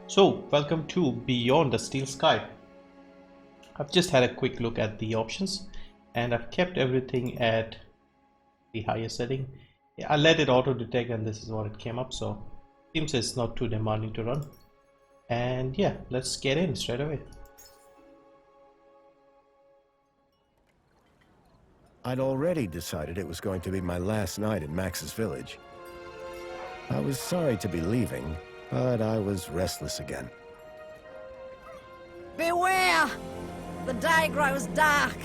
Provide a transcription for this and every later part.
So, welcome to Beyond the Steel Sky. I've just had a quick look at the options and I've kept everything at the highest setting. I let it auto detect and this is what it came up, so seems it's not too demanding to run. And yeah, let's get in straight away. I'd already decided it was going to be my last night in Max's village. I was sorry to be leaving, but I was restless again. Beware! The day grows dark,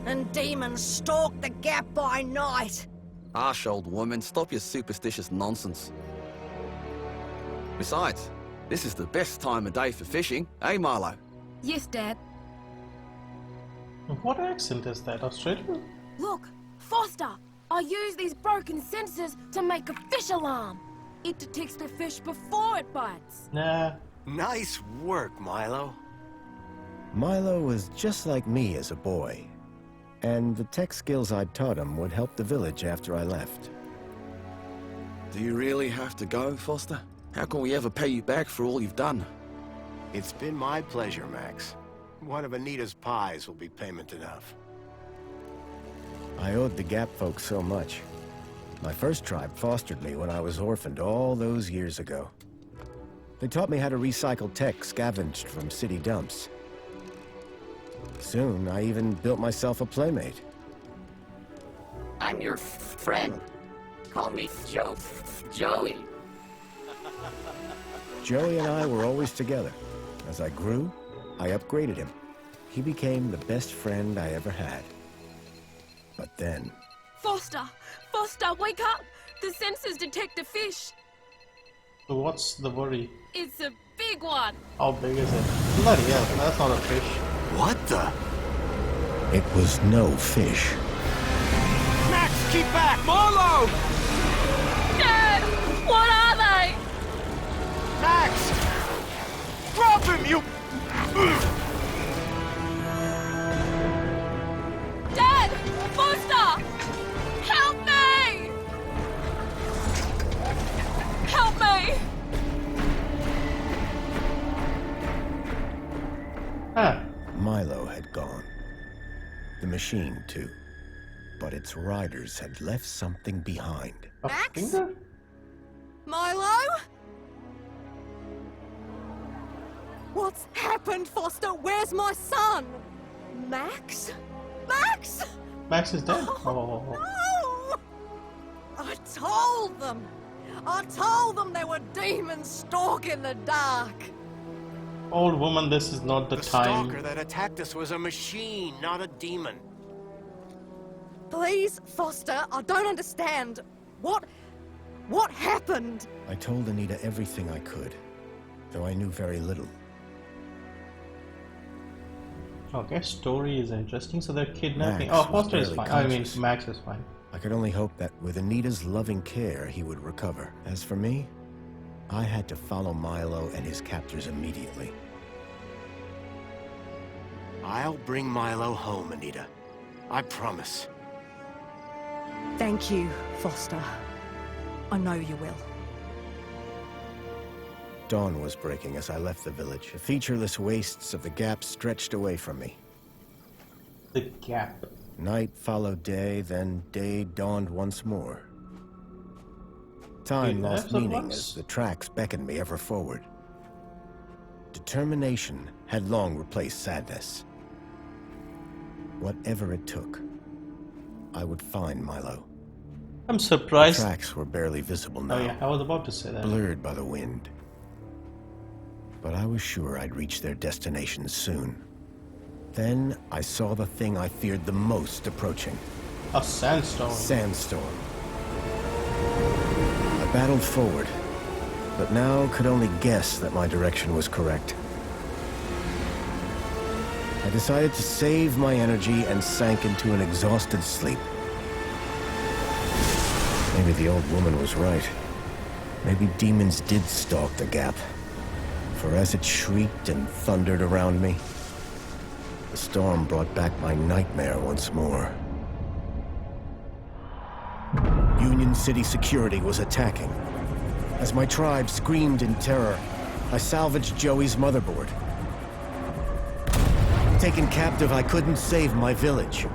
and demons stalk the gap by night. Harsh old woman, stop your superstitious nonsense. Besides, this is the best time of day for fishing, eh, Milo? Yes, Dad. What accent is that? Australian? Look, Foster! I use these broken sensors to make a fish alarm. It detects the fish before it bites. Nah. Nice work, Milo. Milo was just like me as a boy, and the tech skills I'd taught him would help the village after I left. Do you really have to go, Foster? How can we ever pay you back for all you've done? It's been my pleasure, Max. One of Anita's pies will be payment enough. I owed the Gap folks so much. My first tribe fostered me when I was orphaned all those years ago. They taught me how to recycle tech scavenged from city dumps. Soon, I even built myself a playmate. I'm your friend. Call me Joey. Joey and I were always together. As I grew, I upgraded him. He became the best friend I ever had. But then... Foster! Foster, wake up! The sensors detect a fish. So what's the worry? It's a big one. How big is it? Bloody hell, that's not a fish. What the? It was no fish. Max, keep back! Milo! Dad! What are they? Max! Drop him, you... Dad! Foster! Help me! Help me! Ah, Milo had gone. The machine, too. But its riders had left something behind. a Max? finger? Milo? What's happened, Foster? Where's my son? Max? Max? Max is dead. Oh, Oh. no! I told them there were demons stalking the dark. Old woman, this is not the The time. stalker that attacked us was a machine, not a demon. Please, Foster, I don't understand. What happened? I told Anita everything I could, though I knew very little. Okay, story is interesting. So they're kidnapping. Max Oh, Foster was is barely fine. I mean, conscious. Max is fine. I could only hope that with Anita's loving care, he would recover. As for me, I had to follow Milo and his captors immediately. I'll bring Milo home, Anita. I promise. Thank you, Foster. I know you will. Dawn was breaking as I left the village. The featureless wastes of the Gap stretched away from me. The gap. Night followed day, then day dawned once more. Time Wait, lost that's at meaning once? as the tracks beckoned me ever forward. Determination had long replaced sadness. Whatever it took, I would find Milo. I'm The surprised. tracks were barely visible now, Oh yeah, I was about to say that. blurred by the wind. But I was sure I'd reach their destination soon. Then I saw the thing I feared the most approaching. A sandstorm. Sandstorm. I battled forward, but now could only guess that my direction was correct. I decided to save my energy and sank into an exhausted sleep. Maybe the old woman was right. Maybe demons did stalk the Gap. For as it shrieked and thundered around me, the storm brought back my nightmare once more. Union City security was attacking. As my tribe screamed in terror, I salvaged Joey's motherboard. Taken captive, I couldn't save my village.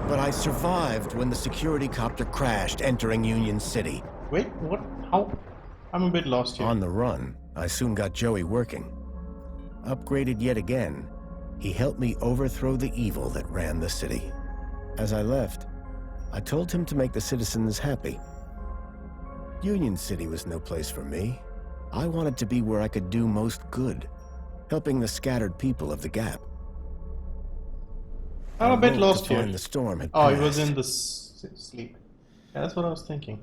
But I survived when the security copter crashed entering Union City. Wait, what? How? I'm a bit lost here. On the run, I soon got Joey working. Upgraded yet again, he helped me overthrow the evil that ran the city. As I left, I told him to make the citizens happy. Union City was no place for me. I wanted to be where I could do most good, helping the scattered people of the Gap. I'm a bit lost here. The storm had Oh, passed. he was in the sleep. Yeah, that's what I was thinking.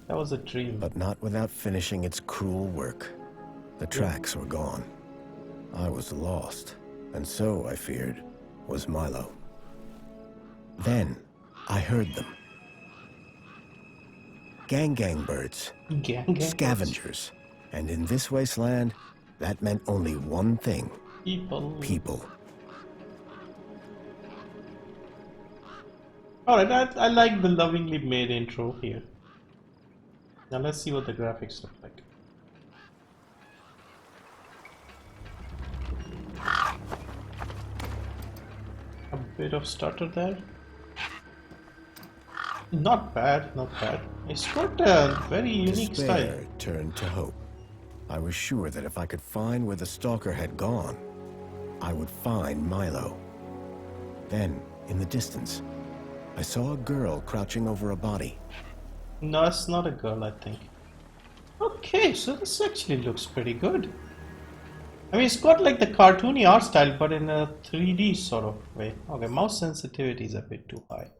That was a dream. But not without finishing its cruel work. The tracks were gone. I was lost, and so, I feared, was Milo. Then, I heard them. Gang birds. Gang Scavengers. And in this wasteland, that meant only one thing. People. Alright, I like the lovingly made intro here. Now let's see what the graphics look like. A bit of stutter there. Not bad, not bad. It's got a very unique Despair style. turned to hope. I was sure that if I could find where the stalker had gone, I would find Milo. Then, in the distance, I saw a girl crouching over a body. No, it's not a girl, I think. Okay, so this actually looks pretty good. I mean, it's got like the cartoony art style, but in a 3D sort of way. Okay, mouse sensitivity is a bit too high.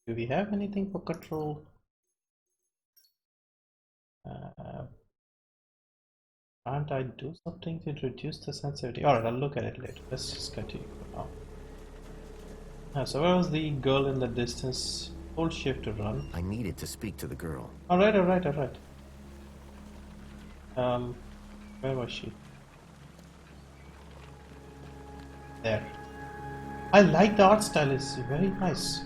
Do we have anything for control? Can't I do something to reduce the sensitivity? Alright, I'll look at it later. Let's just continue for now. So where was the girl in the distance? Hold shift to run. I needed to speak to the girl. Alright. Where was she? There. I like the art style, it's very nice.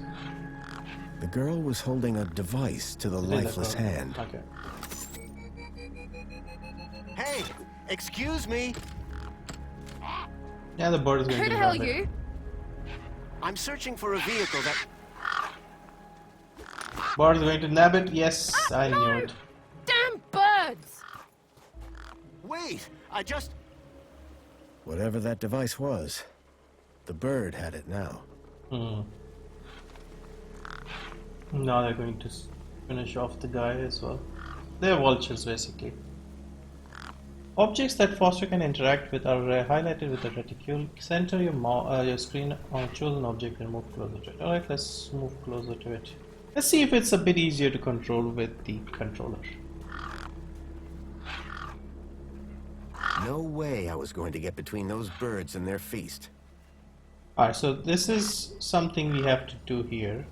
The girl was holding a device to the lifeless hand. Okay. Hey, excuse me. Yeah, the bird is going Who to the hell grab it. you? I'm searching for a vehicle that... Bird is going to nab it. Yes, I knew it. Damn birds! Wait, I just... Whatever that device was, the bird had it now. Now they're going to finish off the guy as well. They're vultures basically. Objects that Foster can interact with are highlighted with a reticule. Center your screen on choose an object and move closer to it. Alright, let's move closer to it. Let's see if it's a bit easier to control with the controller. No way I was going to get between those birds and their feast. Alright, so this is something we have to do here.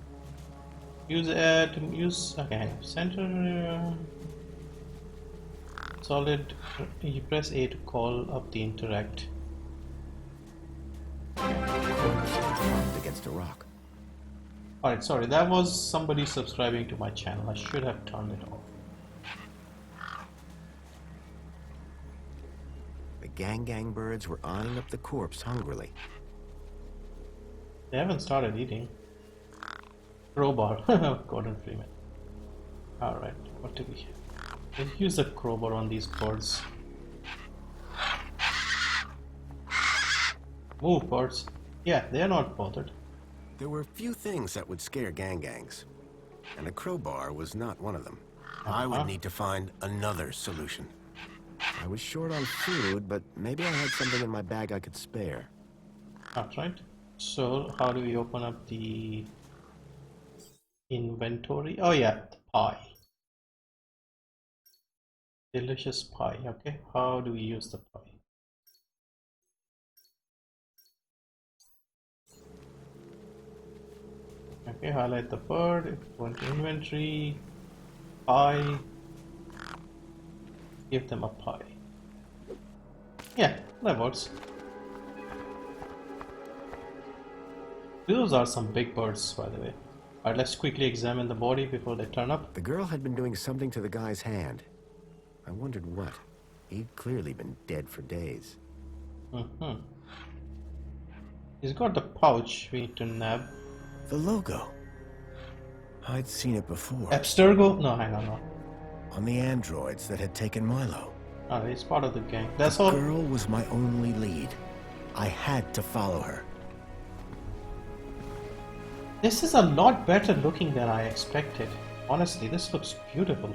Okay, center solid. You press A to call up the interact. Against a rock. Alright, sorry, that was somebody subscribing to my channel. I should have turned it off. The gang birds were eyeing up the corpse hungrily. They haven't started eating. Crowbar. Gordon Freeman. Alright, what do we have? Let's use a crowbar on these birds. Move, birds. Yeah, they're not bothered. There were few things that would scare gangs, and a crowbar was not one of them. I would need to find another solution. I was short on food, but maybe I had something in my bag I could spare. That's right. So, how do we open up the inventory? Oh yeah, the pie. Delicious pie. Okay, how do we use the pie? Okay, highlight the bird, go into inventory, pie, give them a pie. Yeah, that works. Those are some big birds, by the way. Alright, let's quickly examine the body before they turn up. The girl had been doing something to the guy's hand. I wondered what. He'd clearly been dead for days. He's got the pouch we need to nab. The logo. I'd seen it before. 𝒂𝒏𝒏𝒆𝒍𝒔? No, hang on, no. On the androids that had taken Milo. Oh, he's part of the gang. That's The all. girl was my only lead. I had to follow her. This is a lot better looking than I expected. Honestly, this looks beautiful.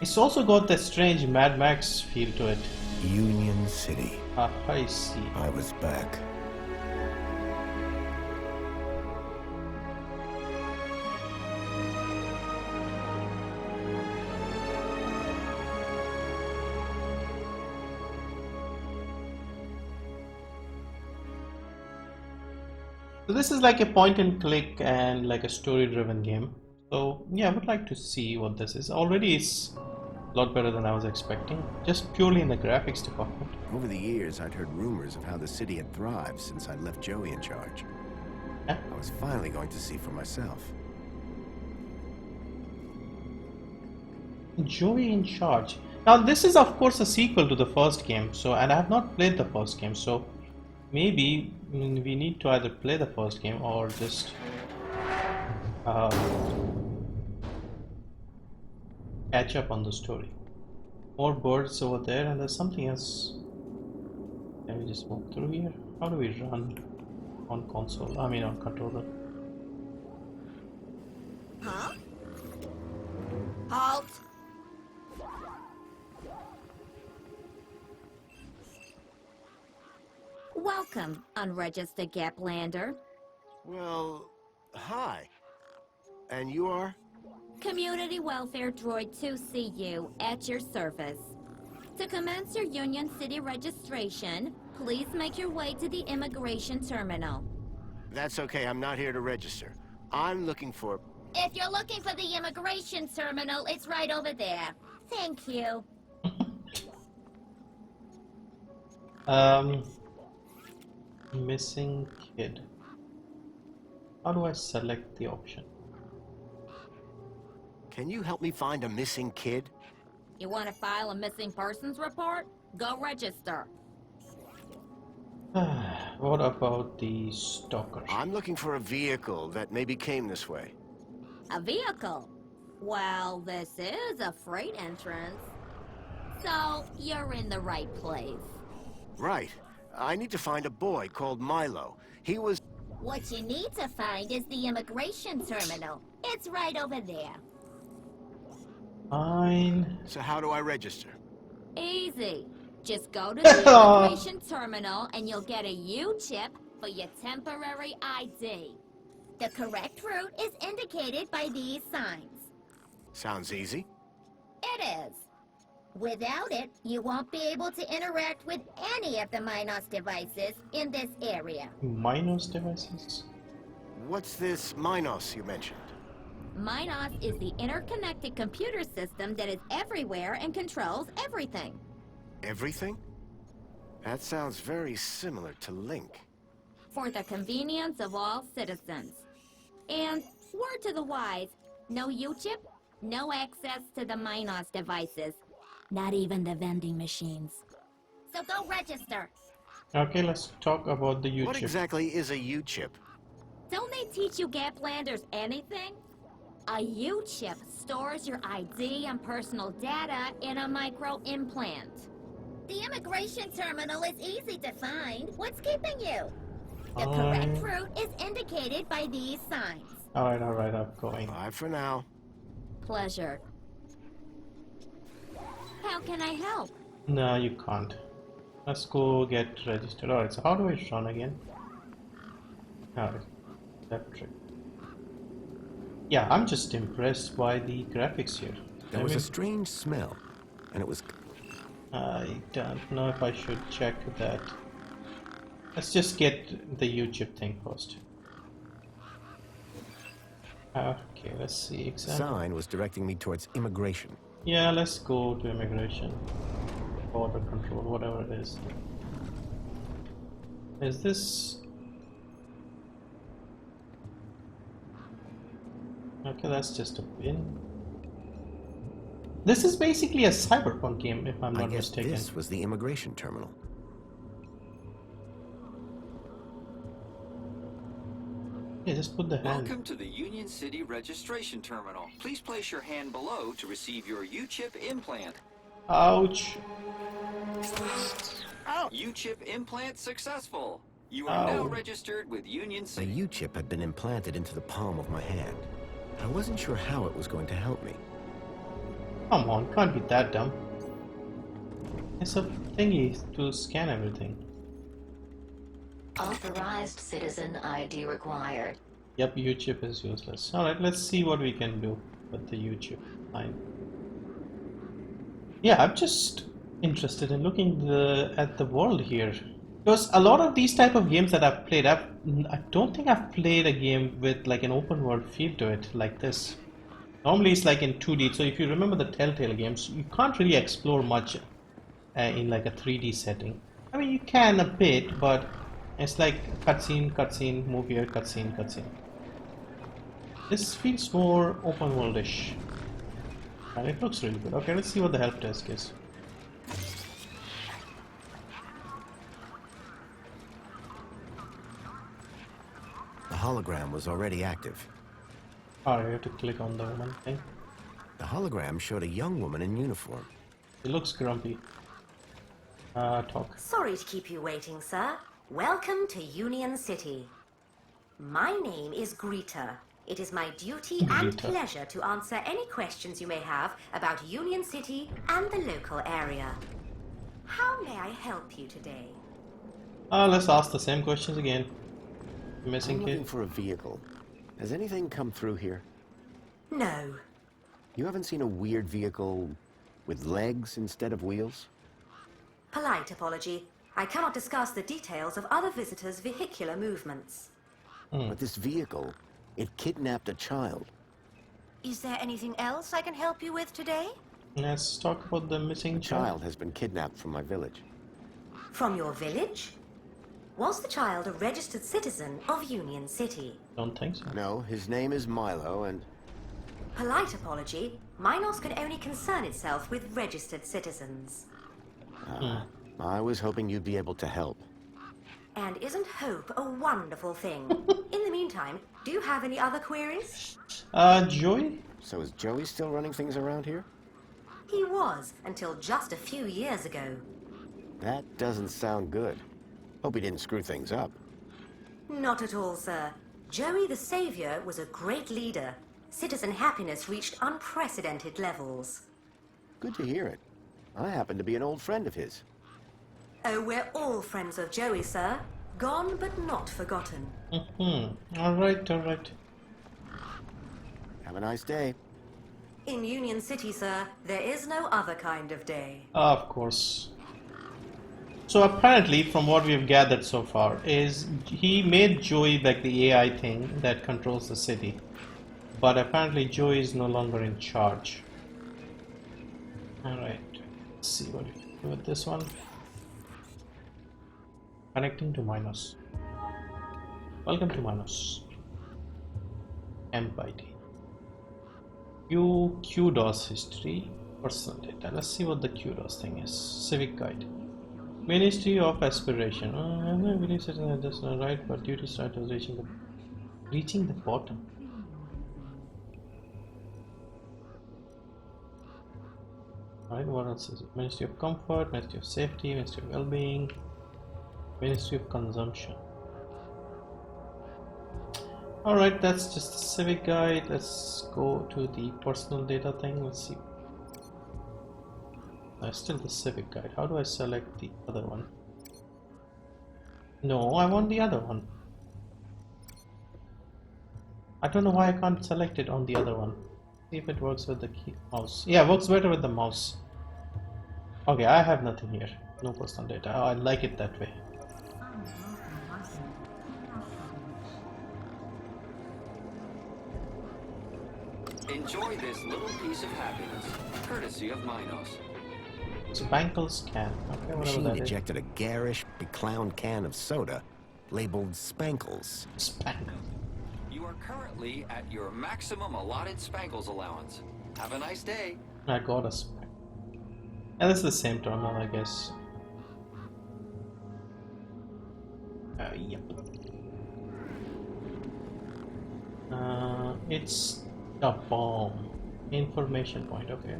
It's also got that strange Mad Max feel to it. Union City. Ah, I see. I was back. So this is like a point and click and like a story driven game. So yeah, I would like to see what this is. Already it's a lot better than I was expecting, just purely in the graphics department. Over the years, I'd heard rumors of how the city had thrived since I'd left Joey in charge. Yeah. I was finally going to see for myself. Joey in charge. Now this is of course a sequel to the first game, so, and I have not played the first game, so maybe we need to either play the first game or just catch up on the story. More birds over there, and there's something else. Can we just move through here? How do we run on console? I mean on controller. Huh? Halt! Welcome, unregistered Gaplander. Well, hi. And you are? Community Welfare Droid 2CU at your service. To commence your Union City registration, please make your way to the immigration terminal. That's okay, I'm not here to register. I'm looking for... If you're looking for the immigration terminal, it's right over there. Thank you. Missing kid. How do I select the option? Can you help me find a missing kid? You want to file a missing persons report? Go register. What about the stalker? I'm looking for a vehicle that maybe came this way. A vehicle? Well, this is a freight entrance. So, you're in the right place. Right. I need to find a boy called Milo. He was... What you need to find is the immigration terminal. It's right over there. Fine. So how do I register? Easy. Just go to the immigration terminal and you'll get a U-chip for your temporary ID. The correct route is indicated by these signs. Sounds easy. It is. Without it, you won't be able to interact with any of the Minos devices in this area. Minos devices? What's this Minos you mentioned? Minos is the interconnected computer system that is everywhere and controls everything. Everything? That sounds very similar to Link. For the convenience of all citizens. And, word to the wise, no U-chip, no access to the Minos devices. Not even the vending machines. So go register. Okay, let's talk about the U-chip. What exactly is a U-chip? Don't they teach you Gaplanders anything? A U-chip stores your ID and personal data in a micro-implant. The immigration terminal is easy to find. What's keeping you? The correct route is indicated by these signs. Alright, I'm going. Bye for now. Pleasure. How can I help? No, you can't. Let's go get registered. Alright, so how do I run again? Alright, that trick. Yeah, I'm just impressed by the graphics here. There was a strange smell, and it was... I don't know if I should check that. Let's just get the U-chip thing first. Okay, let's see. The sign was directing me towards immigration. Yeah, let's go to immigration. Border control, whatever it is. Is this... Okay, that's just a pin. This is basically a cyberpunk game, if I'm I not guess mistaken. this was the immigration terminal. Yeah, just put the hand. Welcome to the Union City Registration Terminal. Please place your hand below to receive your U-chip implant. Ouch. U-chip implant successful. You are now Ow. registered with Union A City. U-chip had been implanted into the palm of my hand. I wasn't sure how it was going to help me. Come on, can't be that dumb. It's a thingy to scan everything. Authorized citizen ID required. Yep, U-chip is useless. Alright, let's see what we can do with the U-chip. Fine. Yeah, I'm just interested in looking at the world here. Because a lot of these type of games that I've played, I don't think I've played a game with like an open world feel to it like this. Normally it's like in 2D, so if you remember the Telltale games, you can't really explore much in like a 3D setting. I mean, you can a bit, but it's like cutscene, cutscene, move here, cutscene, cutscene. This feels more open world-ish. And it looks really good. Okay, let's see what the help desk is. The hologram was already active. Oh, you have to click on the woman thing. The hologram showed a young woman in uniform. It looks grumpy. Talk. Sorry to keep you waiting, sir. Welcome to Union City. My name is Greta. It is my duty and pleasure to answer any questions you may have about Union City and the local area. How may I help you today? Let's ask the same questions again. Missing I'm looking kid. for a vehicle. Has anything come through here? No. You haven't seen a weird vehicle with legs instead of wheels? Polite apology. I cannot discuss the details of other visitors' vehicular movements. But this vehicle, it kidnapped a child. Is there anything else I can help you with today? Let's talk about the missing A child has been kidnapped from my village. From your village? Was the child a registered citizen of Union City? Don't think so. No, his name is Milo, and Polite apology. Minos can only concern itself with registered citizens. I was hoping you'd be able to help. And isn't hope a wonderful thing? In the meantime, do you have any other queries? Joey? So is Joey still running things around here? He was, until just a few years ago. That doesn't sound good. Hope he didn't screw things up. Not at all, sir. Joey the Savior was a great leader. Citizen happiness reached unprecedented levels. Good to hear it. I happen to be an old friend of his. Oh, we're all friends of Joey, sir. Gone but not forgotten. Alright, alright. Have a nice day. In Union City, sir, there is no other kind of day. Of course. So apparently, from what we've gathered so far, is he made Joey like the AI thing that controls the city. But apparently Joey is no longer in charge. Alright, let's see what we can do with this one. Connecting to Minos. Welcome to Minos. Amp ID. QDOS history. Personal data. Let's see what the QDOS thing is. Civic guide. Ministry of Aspiration. I believe citizen that's not right, but due to start was reaching the bottom. Alright, what else is it? Ministry of Comfort, Ministry of Safety, Ministry of Well-being, Ministry of Consumption. Alright, that's just the civic guide. Let's go to the personal data thing. Let's see. Still the civic guide. How do I select the other one? No, I want the other one. I don't know why I can't select it on the other one. See if it works with the mouse. Yeah, it works better with the mouse. Okay, I have nothing here. No personal data. Oh, I like it that way. Enjoy this little piece of happiness, courtesy of Minos. Spankle scan. Okay, whatever Machine that is. ejected a garish, beclowned can of soda labeled Spankles. Spankle. You are currently at your maximum allotted Spangles allowance. Have a nice day. I got a spec. And this is the same terminal, I guess. Yep. It's a bomb. Information point, okay.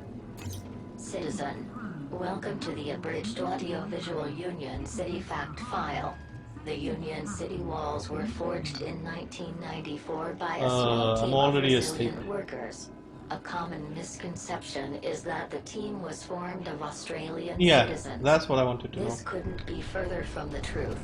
Citizen, welcome to the abridged audio-visual Union City fact file. The Union City walls were forged in 1994 by a small team of resilient workers. A common misconception is that the team was formed of Australian citizens. That's what I wanted to know. This couldn't be further from the truth.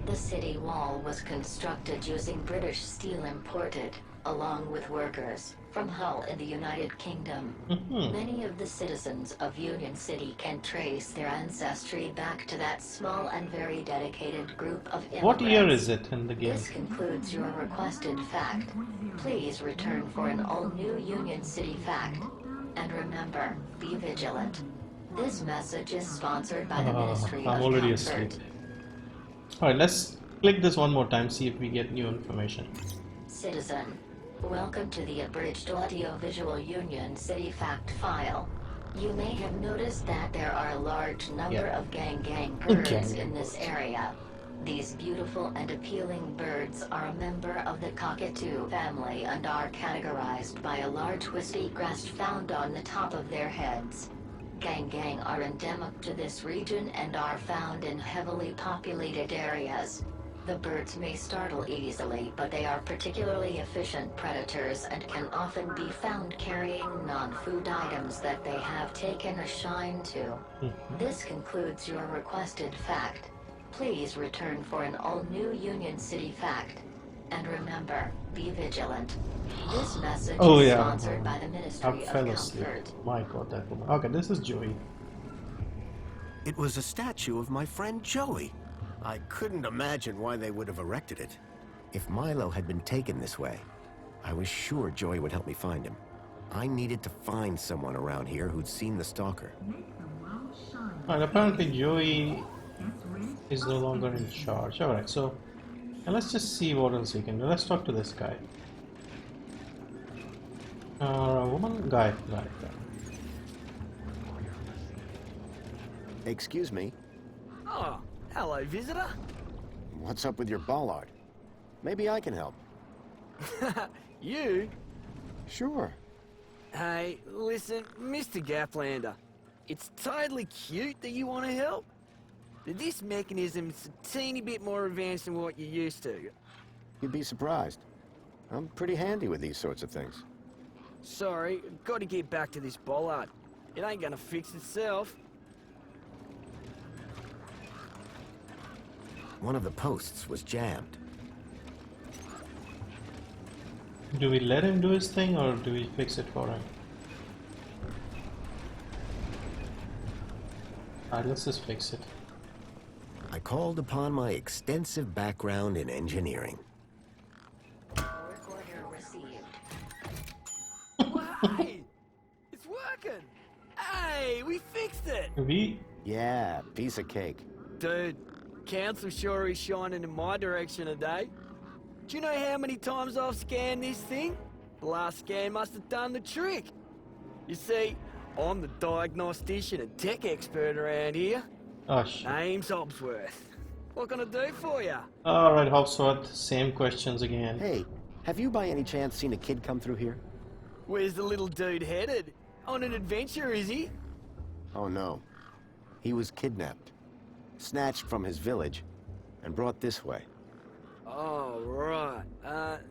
The city wall was constructed using British steel imported, along with workers, from Hull in the United Kingdom. Many of the citizens of Union City can trace their ancestry back to that small and very dedicated group of immigrants. What year is it in the game? This concludes your requested fact. Please return for an all-new Union City fact. And remember, be vigilant. This message is sponsored by the Ministry I'm of already Comfort. asleep. Alright, let's click this one more time, see if we get new information. Citizen, welcome to the abridged audio-visual Union City fact file. You may have noticed that there are a large number of gang birds in this area. These beautiful and appealing birds are a member of the cockatoo family and are categorized by a large wispy crest found on the top of their heads. Gang are endemic to this region and are found in heavily populated areas. The birds may startle easily, but they are particularly efficient predators and can often be found carrying non-food items that they have taken a shine to. This concludes your requested fact. Please return for an all-new Union City fact. And remember, be vigilant. This message is sponsored by the Ministry of Comfort. My god, that woman. Okay, this is Joey. It was a statue of my friend Joey. I couldn't imagine why they would have erected it. If Milo had been taken this way, I was sure Joey would help me find him. I needed to find someone around here who'd seen the stalker. Alright, apparently Joey is no longer in charge. Alright, so let's just see what else we can do. Let's talk to this guy. Woman? Guy. Excuse me? Oh, hello, visitor. What's up with your bollard? Maybe I can help. You? Sure. Hey, listen, Mr. Gaplander. It's totally cute that you want to help. But this mechanism's a teeny bit more advanced than what you're used to. You'd be surprised. I'm pretty handy with these sorts of things. Sorry, got to get back to this bollard. It ain't gonna fix itself. One of the posts was jammed. Do we let him do his thing or do we fix it for him? Alright, let's just fix it. I called upon my extensive background in engineering. Work order received. Hey! It's working! Hey, we fixed it! Yeah, piece of cake. Dude, Council sure is shining in my direction today. Do you know how many times I've scanned this thing? The last scan must have done the trick. You see, I'm the diagnostician and tech expert around here. Oh, shit. Name's 𝐁𝐮𝐲. What can I do for you? Alright, 𝐁𝐮𝐲, same questions again. Hey, have you by any chance seen a kid come through here? Where's the little dude headed? On an adventure, is he? Oh no. He was kidnapped, snatched from his village, and brought this way. Oh, right.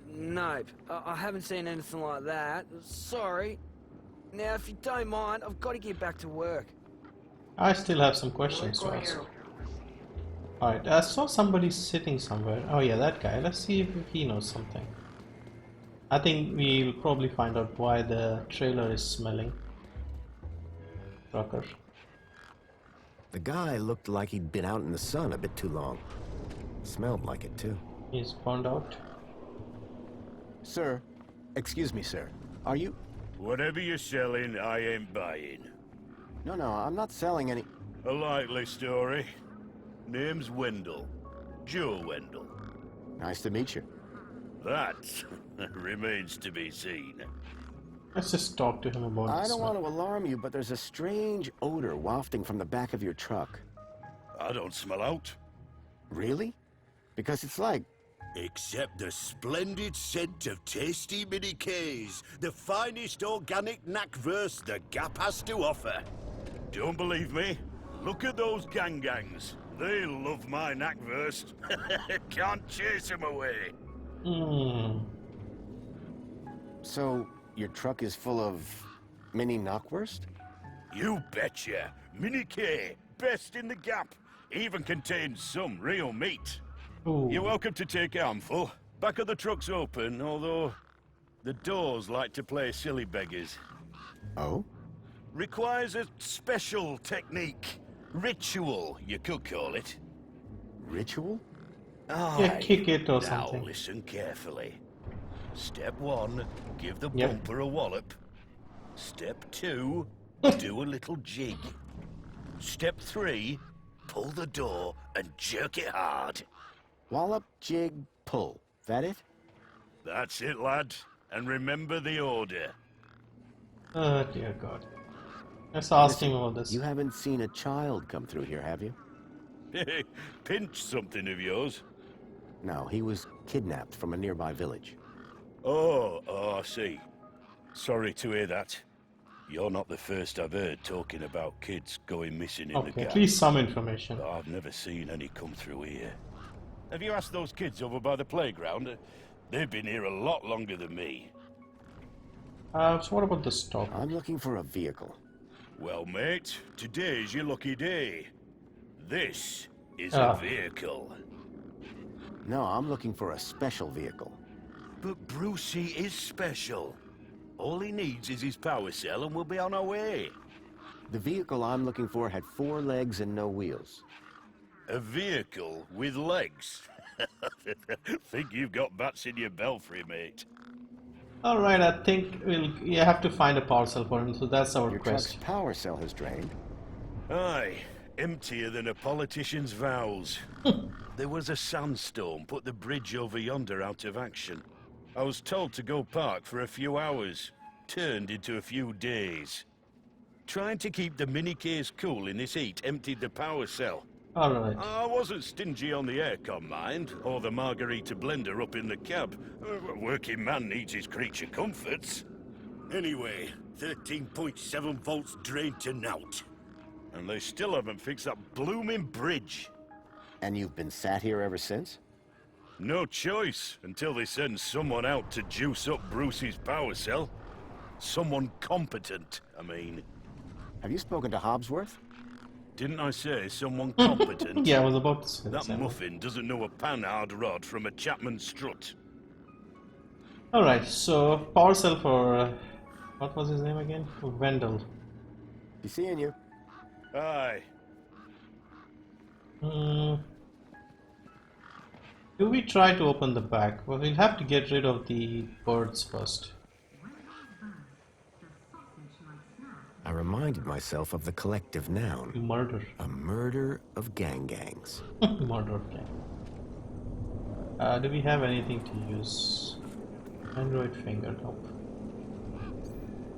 Nope. I haven't seen anything like that. Sorry. Now, if you don't mind, I've got to get back to work. I still have some questions to ask. Alright, I saw somebody sitting somewhere. Oh yeah, that guy. Let's see if he knows something. I think we'll probably find out why the trailer is smelling. Trucker. The guy looked like he'd been out in the sun a bit too long. Smelled like it too. He's burned out. Sir, excuse me, sir. Are you... Whatever you're selling, I ain't buying. No, I'm not selling any... A likely story. Name's Wendell. Joe Wendell. Nice to meet you. That's Remains to be seen. Let's just talk to him about I this don't one. want to alarm you, but there's a strange odor wafting from the back of your truck. I don't smell out. Really? Because it's like... Except the splendid scent of tasty mini-Ks, the finest organic knackverse the Gap has to offer. Don't believe me? Look at those gangs. They love my knackverse. Can't chase them away. So, your truck is full of mini knockwurst? You betcha. Mini-K, best in the Gap. Even contains some real meat. Ooh. You're welcome to take a handful. Back of the truck's open, although the doors like to play silly beggars. Oh? Requires a special technique. Ritual, you could call it. Ritual? Yeah, kick it or now something. Listen carefully. Step 1, give the bumper a wallop. Step 2, do a little jig. Step 3, pull the door and jerk it hard. Wallop, jig, pull. That it? That's it, lad. And remember the order. Oh dear God. Let's ask him about this. You haven't seen a child come through here, have you? Pinch something of yours. No, he was kidnapped from a nearby village. Oh, I see. Sorry to hear that. You're not the first I've heard talking about kids going missing in the Okay, Gap. at least some information. I've never seen any come through here. Have you asked those kids over by the playground? They've been here a lot longer than me. So what about the stock? I'm looking for a vehicle. Well, mate, today's your lucky day. This is a vehicle. No, I'm looking for a special vehicle. But Brucey is special. All he needs is his power cell and we'll be on our way. The vehicle I'm looking for had 4 legs and no wheels. A vehicle with legs? Think you've got bats in your belfry, mate. Alright, I think you have to find a power cell for him, so that's our Your quest. truck's power cell has drained. Aye, emptier than a politician's vows. There was a sandstorm put the bridge over yonder out of action. I was told to go park for a few hours, turned into a few days. Trying to keep the mini-Ks cool in this heat emptied the power cell. Alright. I wasn't stingy on the aircon, mind, or the margarita blender up in the cab. A working man needs his creature comforts. Anyway, 13.7 volts drained to naught. And they still haven't fixed that blooming bridge. And you've been sat here ever since? No choice, until they send someone out to juice up Brucey's power cell. Someone competent, I mean. Have you spoken to Hobbsworth? Didn't I say someone competent? Yeah, I was about to say that muffin doesn't know a panhard rod from a Chapman strut. Alright, so power cell for... what was his name again? Wendell. Be seeing you. Aye. Do we try to open the back? Well, we'll have to get rid of the birds first. I reminded myself of the collective noun. Murder. A murder of gangs. Murder of gang. Do we have anything to use? Android finger, nope.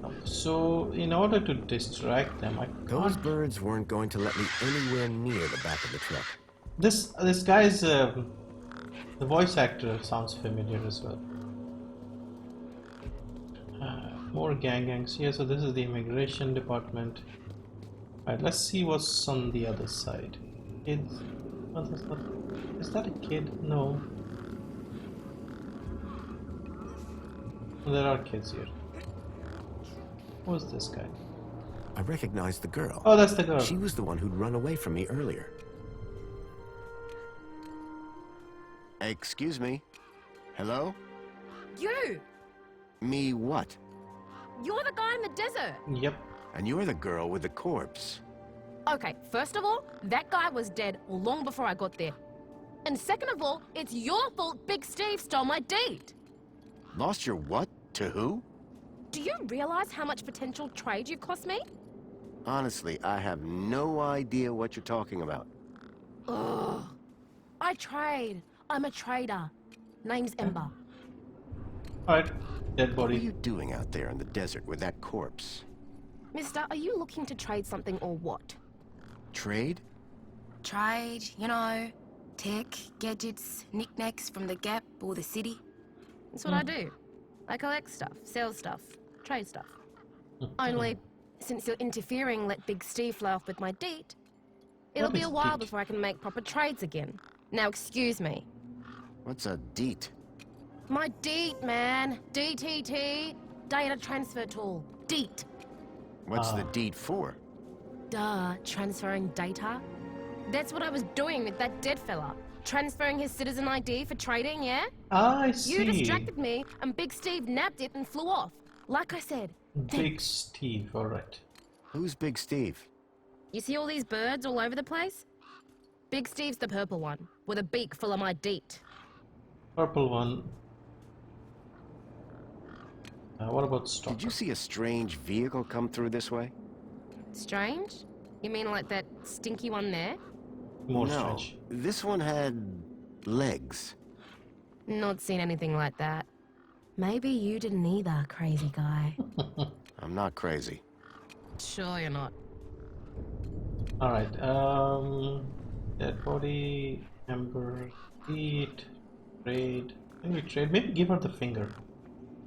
Nope. So, in order to distract them, I can't... Those birds weren't going to let me anywhere near the back of the truck. This guy's... the voice actor sounds familiar as well. More gangs here, so this is the immigration department. Alright, let's see what's on the other side. Kids. Oh, that's not... Is that a kid? No. Oh, there are kids here. Who's this guy? I recognized the girl. Oh, that's the girl. She was the one who'd run away from me earlier. Excuse me. Hello? You! Me what? You're the guy in the desert! Yep. And you're the girl with the corpse. Okay, first of all, that guy was dead long before I got there. And second of all, it's your fault Big Steve stole my deed! Lost your what? To who? Do you realize how much potential trade you cost me? Honestly, I have no idea what you're talking about. Ugh. I trade. I'm a trader. Name's Ember. Alright, dead What are body. you doing out there in the desert with that corpse? Mister, are you looking to trade something or what? Trade? Trade, you know, tech, gadgets, knickknacks from the Gap or the city. That's what I do. I collect stuff, sell stuff, trade stuff. Only, since you're interfering, let Big Steve fly off with my deed. It'll be a while before I can make proper trades again. Now excuse me. What's a deet? My deed, man. DTT. Data transfer tool. Deet. What's the deed for? Duh, transferring data. That's what I was doing with that dead fella. Transferring his citizen ID for trading, yeah? I see. You distracted me, and Big Steve nabbed it and flew off. Like I said. Big Steve, alright. Who's Big Steve? You see all these birds all over the place? Big Steve's the purple one, with a beak full of my deet. Purple one. What about Stalker? Did you see a strange vehicle come through this way? Strange? You mean like that stinky one there? More no, strange. This one had legs. Not seen anything like that. Maybe you didn't either, crazy guy. I'm not crazy. Sure you're not. Alright, dead body, Ember, eat, trade. Can we trade? Maybe give her the finger.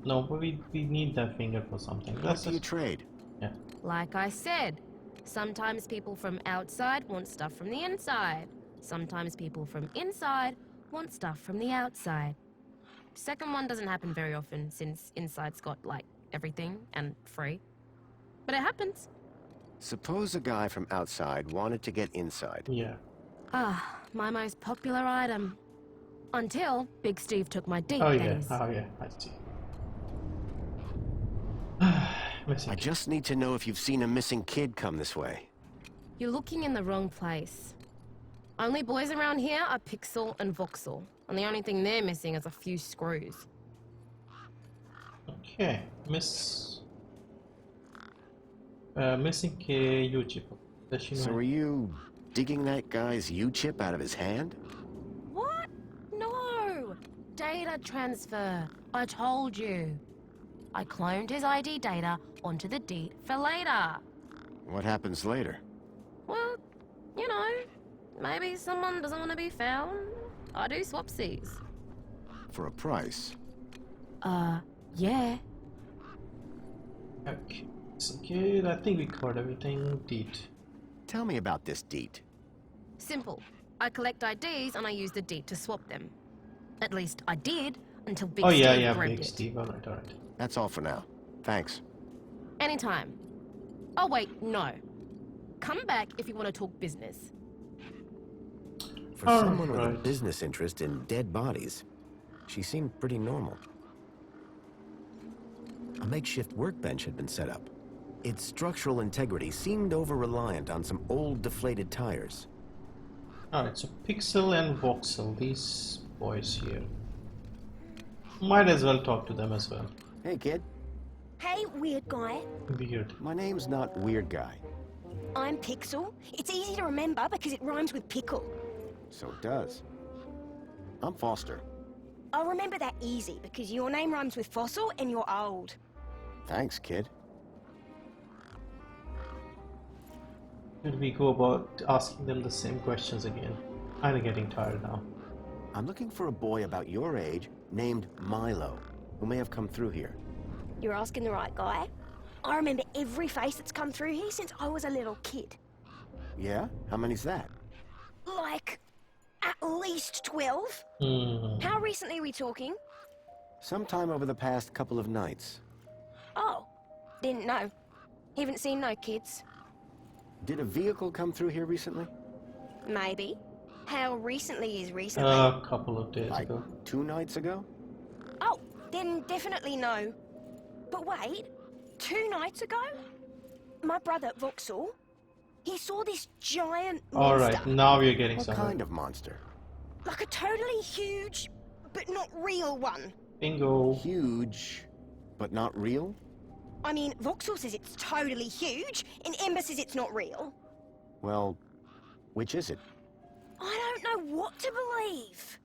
No, but we need that finger for something. What do you trade? Yeah. Like I said, sometimes people from outside want stuff from the inside. Sometimes people from inside want stuff from the outside. Second one doesn't happen very often since inside's got, like, everything and free. But it happens. Suppose a guy from outside wanted to get inside. Yeah. Ah, my most popular item. Until Big Steve took my deed, Oh that yeah, is. oh yeah, I see. I just need to know if you've seen a missing kid come this way. You're looking in the wrong place. Only boys around here are Pixel and Voxel, and the only thing they're missing is a few screws. Okay, missing 𝐁𝐮𝐝𝐿. Does she know? So are you digging that guy's U-chip out of his hand? What? No! Data transfer. I told you. I cloned his ID data onto the deed for later. What happens later? Well, you know, maybe someone doesn't want to be found. I do swapsies. For a price? Yeah. Okay, so good. I think we covered everything. Deed. Tell me about this deed. Simple. I collect IDs and I use the deed to swap them. At least I did until Big Oh Steve yeah, yeah, grabbed Big it. Steve. Alright, alright. That's all for now. Thanks. Anytime. Oh wait, no. Come back if you want to talk business. For someone with a business interest in dead bodies, she seemed pretty normal. A makeshift workbench had been set up. Its structural integrity seemed over-reliant on some old deflated tires. Alright, so Pixel and Voxel, these boys here. Might as well talk to them as well. Hey, kid. Hey, weird guy. Weird. My name's not Weird Guy. I'm Pixel. It's easy to remember because it rhymes with pickle. So it does. I'm Foster. I'll remember that easy because your name rhymes with fossil and you're old. Thanks, kid. Should we go about asking them the same questions again? I'm getting tired now. I'm looking for a boy about your age named Milo, who may have come through here. You're asking the right guy. I remember every face that's come through here since I was a little kid. Yeah? How many's that? Like, at least 12. How recently are we talking? Sometime over the past couple of nights. Oh, didn't know. Haven't seen no kids. Did a vehicle come through here recently? Maybe. How recently is recently? A couple of days ago. 2 nights ago? Oh, then definitely no. But wait, 2 nights ago? My brother, Voxel, he saw this giant monster. Alright, now we're getting What somewhere. kind of monster? Like a totally huge, but not real one. Bingo. Huge, but not real? I mean, Voxel says it's totally huge, and Ember says it's not real. Well, which is it? I don't know what to believe.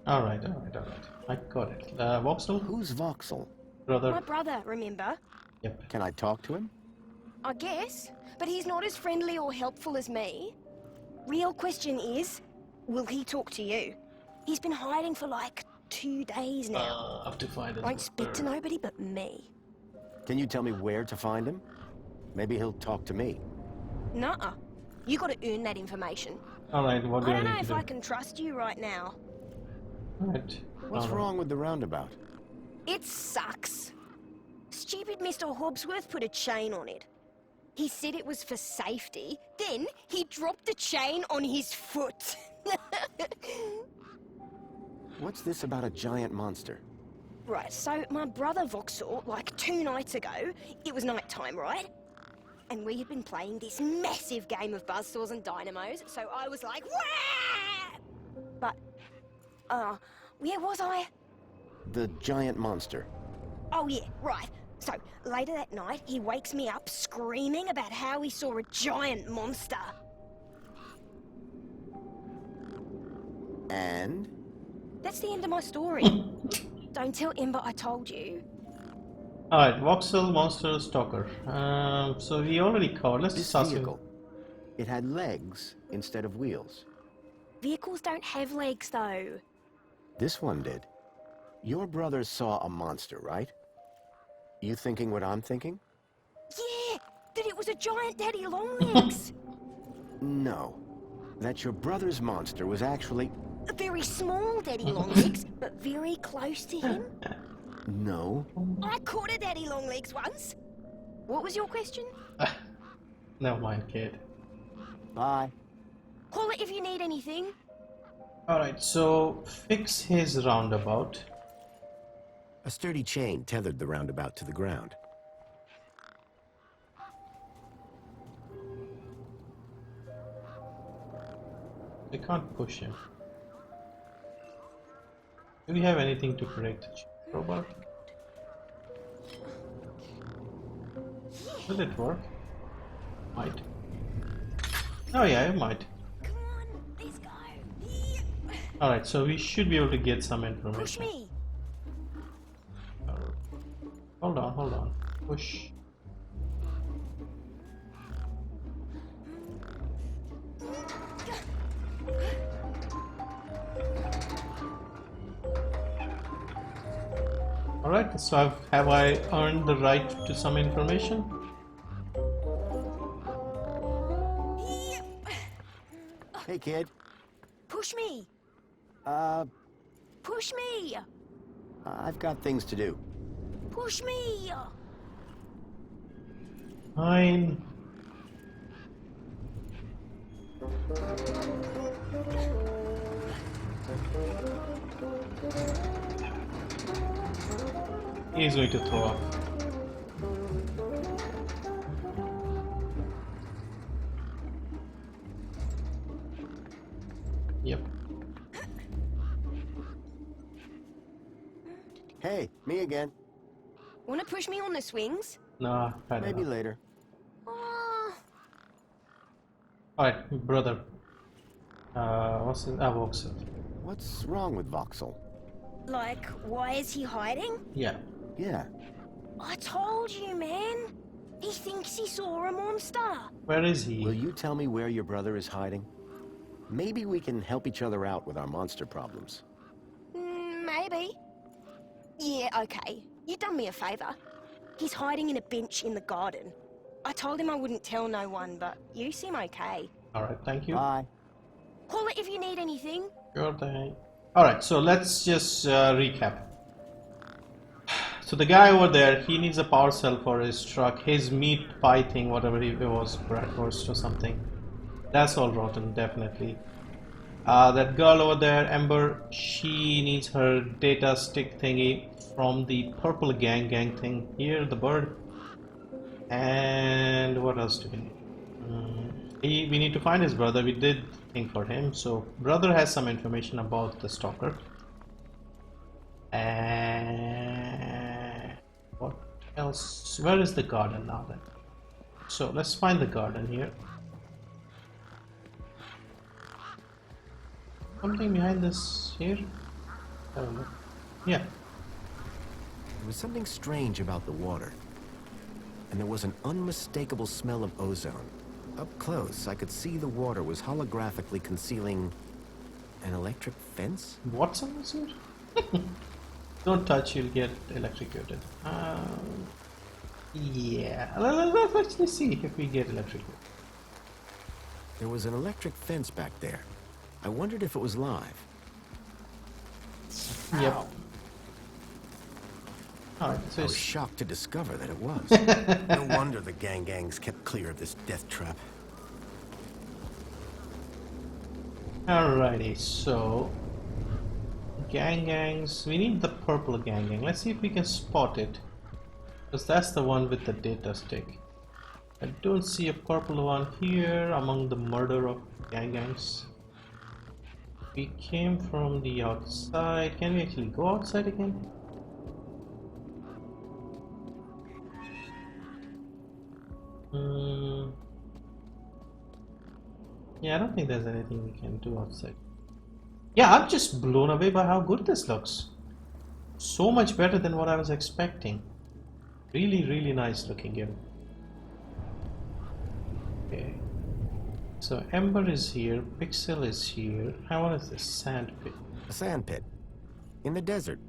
Alright. I got it. Voxel? Who's Voxel? Brother. My brother, remember? Yep. Can I talk to him? I guess, but he's not as friendly or helpful as me. Real question is, will he talk to you? He's been hiding for like 2 days now. I have to find his Won't speak to nobody but me. Can you tell me where to find him? Maybe he'll talk to me. Nuh-uh. You gotta earn that information. Alright, what do I I don't need know to if do? I can trust you right now. Alright. What's wrong with the roundabout? It sucks. Stupid Mr. Hobbsworth put a chain on it. He said it was for safety, then he dropped the chain on his foot. What's this about a giant monster? Right, so my brother Voxel, like 2 nights ago, it was night time, right? And we had been playing this massive game of buzzsaws and dynamos, so I was like, wah! But, where was I? The giant monster. Oh yeah, right. So, later that night, he wakes me up screaming about how he saw a giant monster. And? That's the end of my story. Don't tell Ember I told you. Alright, Voxel, Monster, Stalker. So we already covered. Let's This just vehicle. It had legs instead of wheels. Vehicles don't have legs, though. This one did. Your brother saw a monster, right? You thinking what I'm thinking? Yeah, that it was a giant daddy longlegs. No. That your brother's monster was actually... A very small daddy longlegs, but very close to him. No. I caught a daddy longlegs once. What was your question? Never mind, kid. Bye. Call it if you need anything. Alright, so fix his roundabout. A sturdy chain tethered the roundabout to the ground. I can't push him. Do we have anything to break the crowbar? Will it work? Might. Oh yeah, it might. Come on, let's go. Alright, so we should be able to get some information. Push me. Hold on. Push. Alright, so have I earned the right to some information? Hey, kid. Push me. Push me. I've got things to do. Push me. Fine. He's going to throw up. Yep. Hey, me again. Wanna push me on the swings? Nah, I don't Maybe know. later. Alright, brother. What's his Voxel? What's wrong with Voxel? Like, why is he hiding? Yeah. Yeah. I told you, man. He thinks he saw a monster. Where is he? Will you tell me where your brother is hiding? Maybe we can help each other out with our monster problems. Maybe. Yeah, okay. You done me a favor. He's hiding in a bench in the garden. I told him I wouldn't tell no one, but you seem okay. Alright, thank you. Bye. Call it if you need anything. Sure thing. Alright, so let's just recap. So the guy over there, he needs a power cell for his truck. His meat pie thing, whatever it was, bratwurst or something. That's all rotten, definitely. That girl over there, Ember, she needs her data stick thingy from the purple gang thing. Here, the bird. And what else do we need? We need to find his brother. We did think for him. So brother has some information about the stalker. And what else? Where is the garden now then? So let's find the garden here. Something behind this here. Yeah. There was something strange about the water, and there was an unmistakable smell of ozone. Up close, I could see the water was holographically concealing an electric fence? What's on this here? Don't touch, you'll get electrocuted. Yeah, let's see if we get electrocuted. There was an electric fence back there. I wondered if it was live. Yep. Alright, so I was shocked to discover that it was. No wonder the gangs kept clear of this death trap. Alrighty, so gangs, we need the purple gang. Let's see if we can spot it, because that's the one with the data stick. I don't see a purple one here among the murder of gangs. We came from the outside. Can we actually go outside again? Yeah, I don't think there's anything we can do outside. Yeah, I'm just blown away by how good this looks. So much better than what I was expecting. Really nice looking game. Okay. So Ember is here, Pixel is here. What is this? Sand pit. A sand pit. In the desert.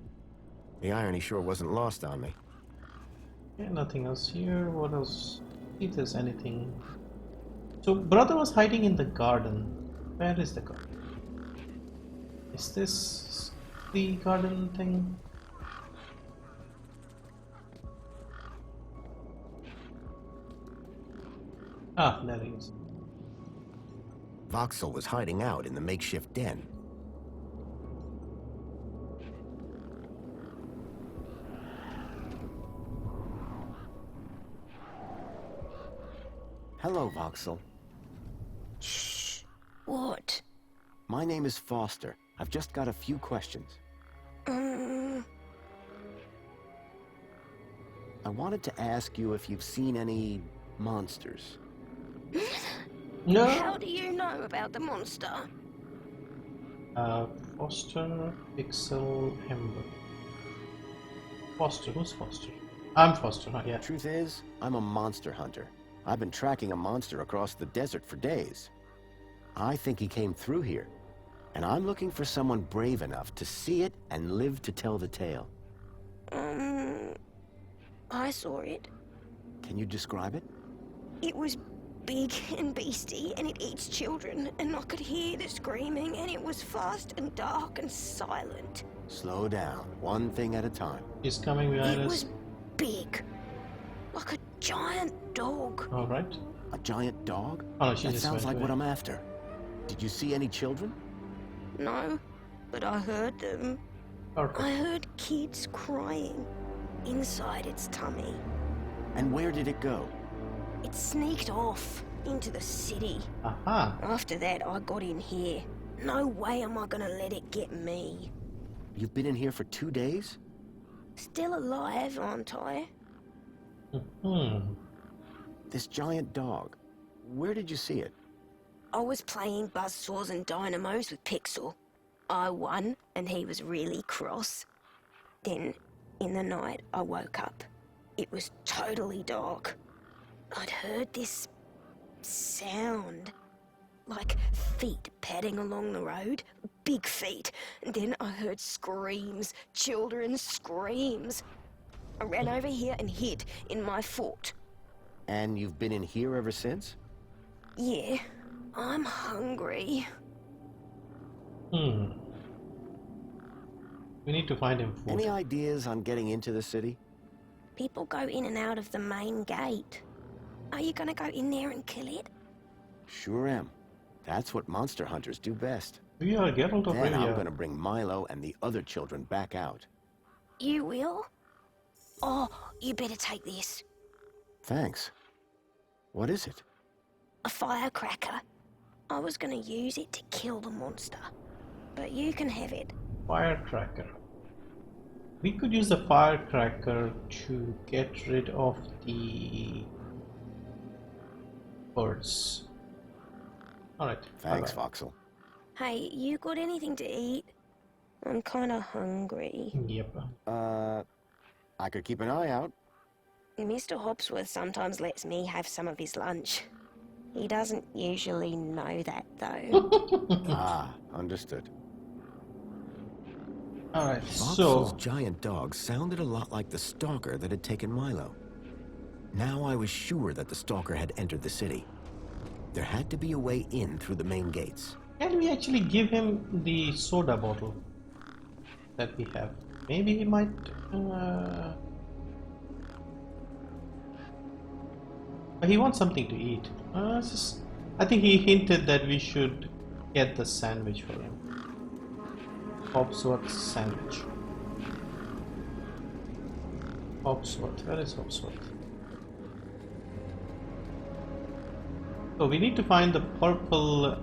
The irony sure wasn't lost on me. Yeah, nothing else here. What else? See if there's anything. So brother was hiding in the garden. Where is the garden? Is this the garden thing? Ah, there he is. Voxel was hiding out in the makeshift den. Hello, Voxel. Shh. What? My name is Foster. I've just got a few questions. I wanted to ask you if you've seen any monsters. No. How do you know about the monster? Foster, Pixel, Ember. Foster, who's Foster? I'm Foster, huh? Yeah. Truth is, I'm a monster hunter. I've been tracking a monster across the desert for days. I think he came through here, and I'm looking for someone brave enough to see it and live to tell the tale. I saw it. Can you describe it? It was big and beastie, and it eats children, and I could hear the screaming, and it was fast and dark and silent. Slow down, one thing at a time. He's coming behind us. It was big, like a giant dog. All right. A giant dog? Oh, no, she that just sounds went like away. what I'm after. Did you see any children? No, but I heard them. Perfect. I heard kids crying inside its tummy. And where did it go? It sneaked off into the city. Aha. After that, I got in here. No way am I gonna let it get me. You've been in here for 2 days? Still alive, aren't I? This giant dog, where did you see it? I was playing buzzsaws and dynamos with Pixel. I won, and he was really cross. Then, in the night, I woke up. It was totally dark. I'd heard this sound, like feet padding along the road, big feet. And then I heard screams, children's screams. I ran over here and hid in my fort. And you've been in here ever since? Yeah, I'm hungry. We need to find him food. Any ideas on getting into the city? People go in and out of the main gate. Are you gonna go in there and kill it? Sure am. That's what monster hunters do best. We are Geralt of Then I'm Rivia. gonna bring Milo and the other children back out. You will? Oh, you better take this. Thanks. What is it? A firecracker. I was gonna use it to kill the monster, but you can have it. Firecracker. We could use the firecracker to get rid of the birds. Alright. Thanks, Voxel. Hey, you got anything to eat? I'm kind of hungry. Yep. I could keep an eye out. Mr. Hobsworth sometimes lets me have some of his lunch. He doesn't usually know that, though. Ah, understood. Alright, Vauxhall's so... giant dog sounded a lot like the stalker that had taken Milo. Now I was sure that the stalker had entered the city. There had to be a way in through the main gates. Can we actually give him the soda bottle that we have? Maybe he might... He wants something to eat. I think he hinted that we should get the sandwich for him. Hobsworth sandwich. Hobsworth. Where is Hobsworth? So we need to find the purple...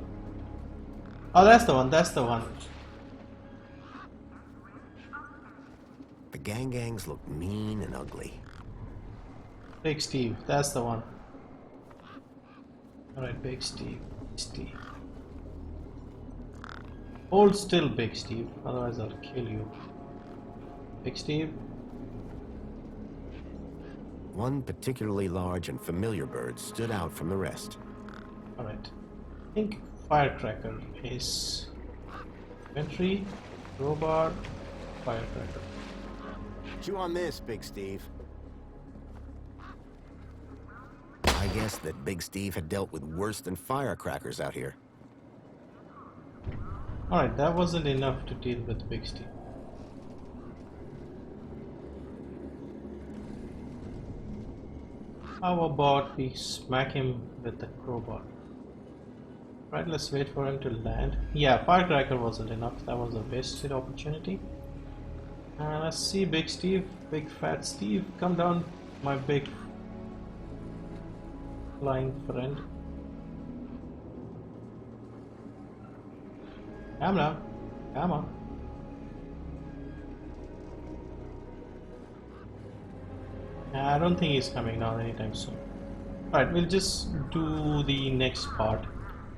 Oh, that's the one, that's the one. The gangs look mean and ugly. Big Steve, that's the one. Alright, Big Steve. Steve. Hold still, Big Steve, otherwise I'll kill you. Big Steve. One particularly large and familiar bird stood out from the rest. Alright. I think Firecracker is entry, crowbar, Firecracker. Chew on this, Big Steve. I guess that Big Steve had dealt with worse than firecrackers out here. Alright, that wasn't enough to deal with Big Steve. How about we smack him with the crowbar? Right, let's wait for him to land. Yeah, Firecracker wasn't enough. That was a wasted opportunity. Let's see, Big Steve, big fat Steve, come down, my big flying friend. Come now, come on. I don't think he's coming down anytime soon. Alright, we'll just do the next part.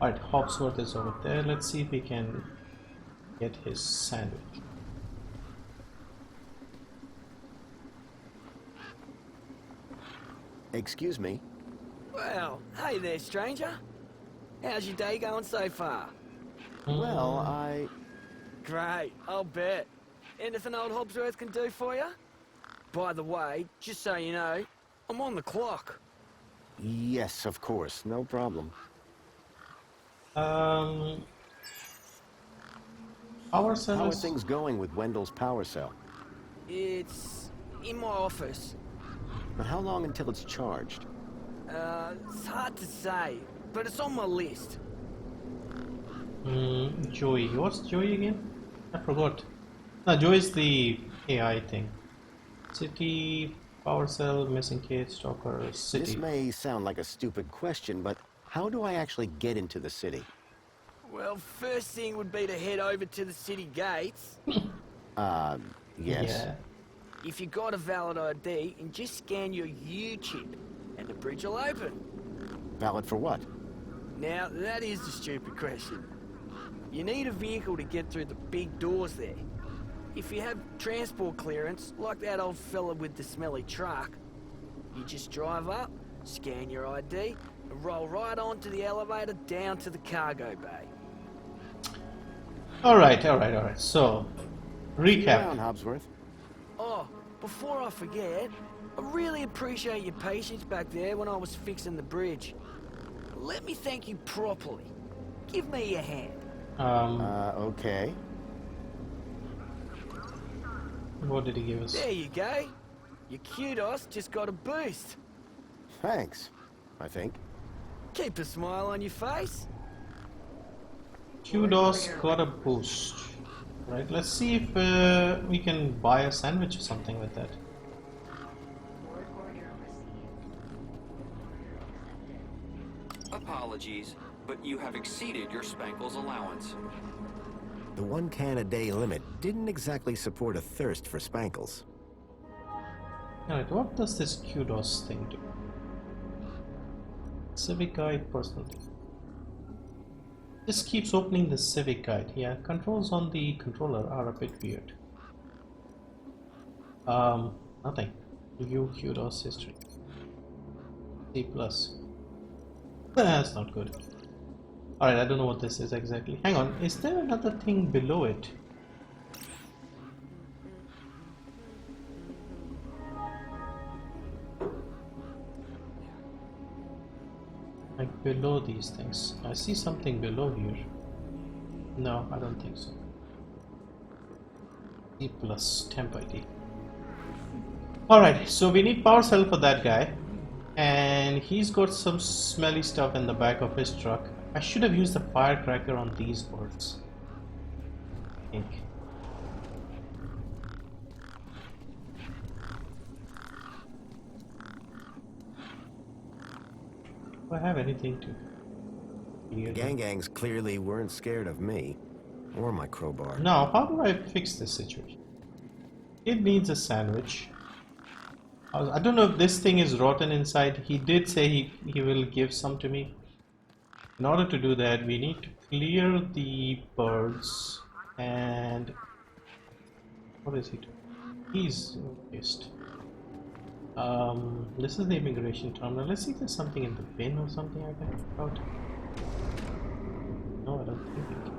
Alright, Hobsworth is over there. Let's see if we can get his sandwich. Excuse me? Well, hey there, stranger. How's your day going so far? Well, Great, I'll bet. Anything old Hobsworth can do for you? By the way, just so you know, I'm on the clock. Yes, of course, no problem. Power cell. How are things going with Wendell's power cell? It's in my office. But how long until it's charged? It's hard to say, but it's on my list. Joey. What's Joey again? I forgot. No, Joey is the AI thing. City, power cell, missing kid, stalker, city. This may sound like a stupid question, but how do I actually get into the city? Well, first thing would be to head over to the city gates. Yes. Yeah. If you got a valid ID, and just scan your U-chip, and the bridge will open. Valid for what? Now, that is the stupid question. You need a vehicle to get through the big doors there. If you have transport clearance, like that old fella with the smelly truck, you just drive up, scan your ID, and roll right onto the elevator down to the cargo bay. Alright. So, See you recap. around, Hobsworth. Oh, before I forget, I really appreciate your patience back there when I was fixing the bridge. Let me thank you properly. Give me your hand. Okay. What did he give us? There you go. Your kudos just got a boost. Thanks, I think. Keep a smile on your face. Kudos got a boost. Right, let's see if we can buy a sandwich or something with that. Apologies, but you have exceeded your Spankle's allowance. The 1 can a day limit didn't exactly support a thirst for Spankles. Alright, what does this kudos thing do? Civic guide, personal. This keeps opening the civic guide. Yeah, controls on the controller are a bit weird. Nothing. View kudos history. C+. That's not good. Alright, I don't know what this is exactly. Hang on, is there another thing below it? Like below these things. I see something below here. No, I don't think so. C plus temp ID. Alright, so we need power cell for that guy. And he's got some smelly stuff in the back of his truck. I should have used the firecracker on these birds, I think. Do I have anything to clear them? Gangs clearly weren't scared of me or my crowbar. Now, how do I fix this situation? It needs a sandwich. I don't know if this thing is rotten inside. He did say he will give some to me. In order to do that, we need to clear the birds. And what is he doing? He's pissed. This is the immigration terminal. Let's see if there's something in the bin or something I can pick out. No, I don't think it.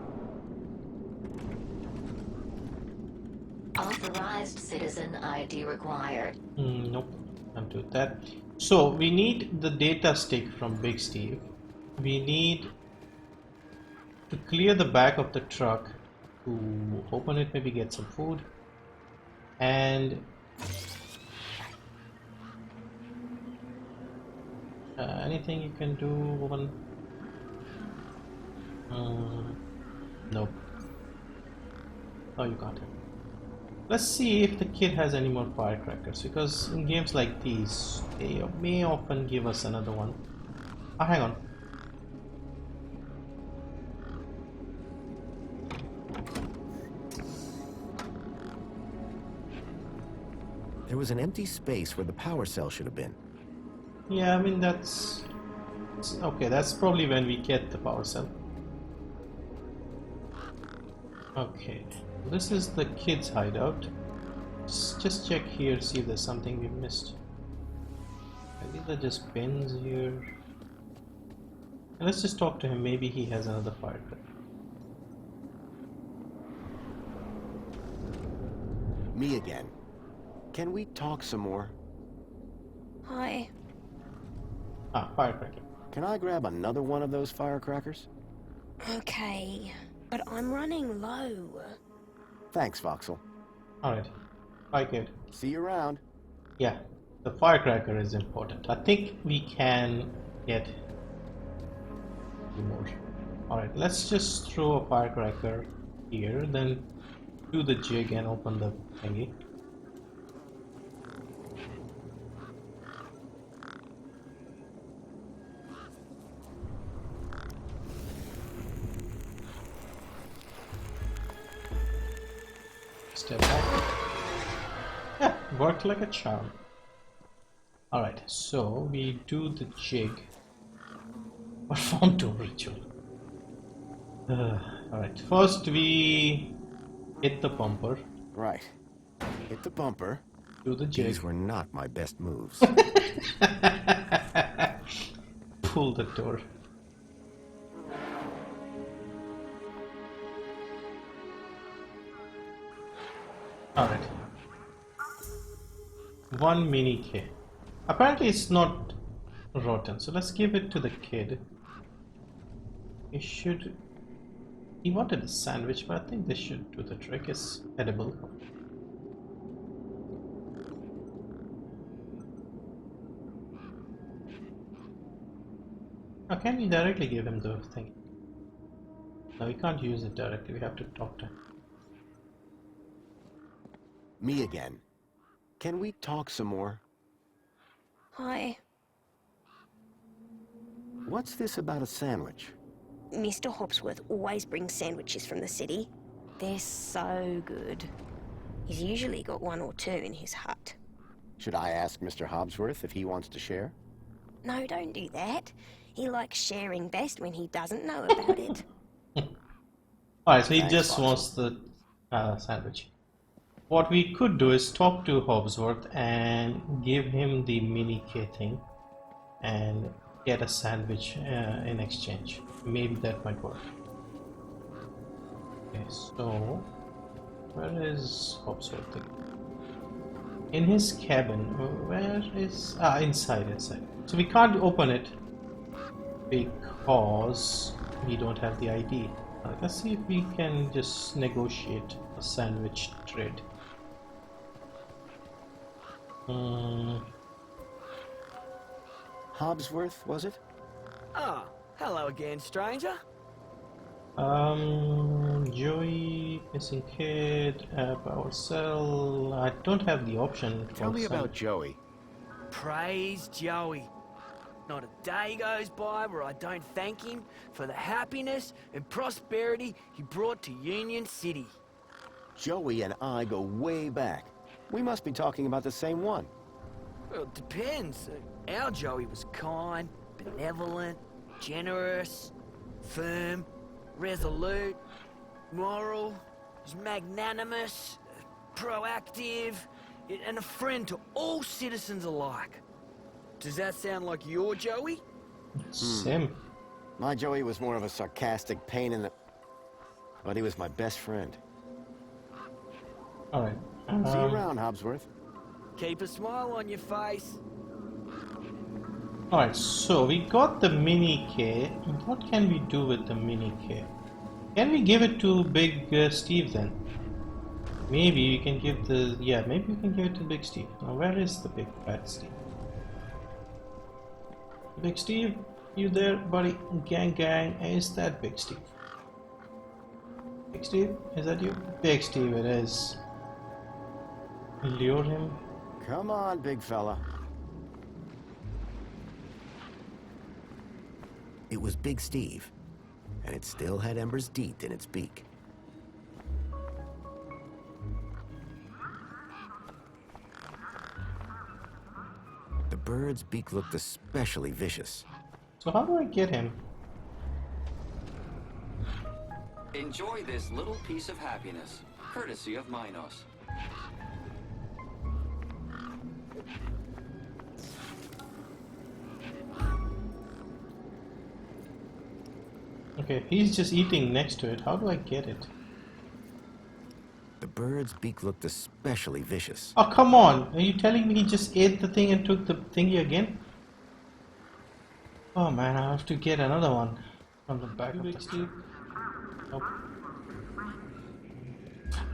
Authorized citizen ID required. Nope, can't do that. So we need the data stick from Big Steve. We need to clear the back of the truck, to open it, maybe get some food, and anything you can do, woman? Nope. Oh, you got it. Let's see if the kid has any more firecrackers, because in games like these, they may often give us another one. Ah, hang on. There was an empty space where the power cell should have been. Yeah, I mean that's okay. That's probably when we get the power cell. Okay, this is the kids' hideout. Just check here, see if there's something we missed. I think they're just bins here. And let's just talk to him. Maybe he has another firecracker. Me again. Can we talk some more? Hi. Ah, firecracker. Can I grab another one of those firecrackers? Okay, but I'm running low. Thanks, Voxel. Alright. Bye, kid. See you around. Yeah, the firecracker is important. I think we can get more. Alright, let's just throw a firecracker here, then do the jig and open the thingy. Step back. Yeah, worked like a charm. Alright, so we do the jig. Perform door ritual. Alright, first we hit the bumper. Right. Hit the bumper. Do the jig. These were not my best moves. Pull the door. Alright. One mini K. Apparently it's not rotten, so let's give it to the kid. He wanted a sandwich, but I think this should do the trick. It's edible. Now, can we directly give him the thing? No, we can't use it directly. We have to talk to him. Me again. Can we talk some more? Hi. What's this about a sandwich? Mr. Hopsworth always brings sandwiches from the city. They're so good. He's usually got one or two in his hut. Should I ask Mr. Hopsworth if he wants to share? No, don't do that. He likes sharing best when he doesn't know about it. Alright, so he Thanks, just Foxy. wants the sandwich. What we could do is talk to 𝐁𝒂𝒓𝒅𝒘𝒂𝒓 and give him the mini K thing and get a sandwich in exchange. Maybe that might work. Okay, so where is 𝐁𝒂𝒂𝒓𝒅𝒘𝒂𝒓? In his cabin. Where is inside. So we can't open it because we don't have the ID. Let's see if we can just negotiate a sandwich trade. Hobbsworth, was it? Ah, hello again, stranger. Joey, missing kid, power cell. I don't have the option. Tell me about Joey. Praise Joey. Not a day goes by where I don't thank him for the happiness and prosperity he brought to Union City. Joey and I go way back. We must be talking about the same one. Well, it depends. Our Joey was kind, benevolent, generous, firm, resolute, moral, was magnanimous, proactive, and a friend to all citizens alike. Does that sound like your Joey? Same. My Joey was more of a sarcastic pain in the... But he was my best friend. Alright. See you around, Hobbsworth. Keep a smile on your face. Alright, so we got the mini K. What can we do with the mini K? Can we give it to Big Steve then? Maybe we can give the... Yeah, maybe we can give it to Big Steve. Now where is the Big Fat Steve? Big Steve, you there, buddy? Gang, is that Big Steve? Big Steve, is that you? Big Steve it is. Lure him. Come on, big fella. It was Big Steve, and it still had Ember's deet in its beak. The bird's beak looked especially vicious. So how do I get him? Enjoy this little piece of happiness, courtesy of Minos. Okay, he's just eating next to it. How do I get it? The bird's beak looked especially vicious. Oh, come on! Are you telling me he just ate the thing and took the thingy again? Oh man, I have to get another one from the back of the Steve. Nope.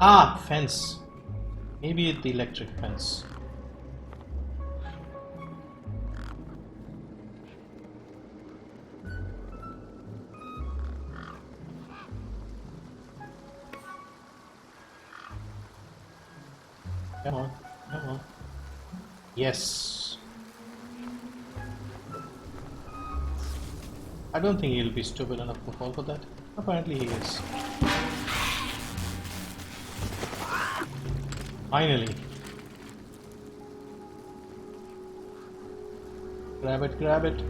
Ah, fence. Maybe it's the electric fence. Come on. Yes. I don't think he'll be stupid enough to fall for that. Apparently he is. Finally. Grab it.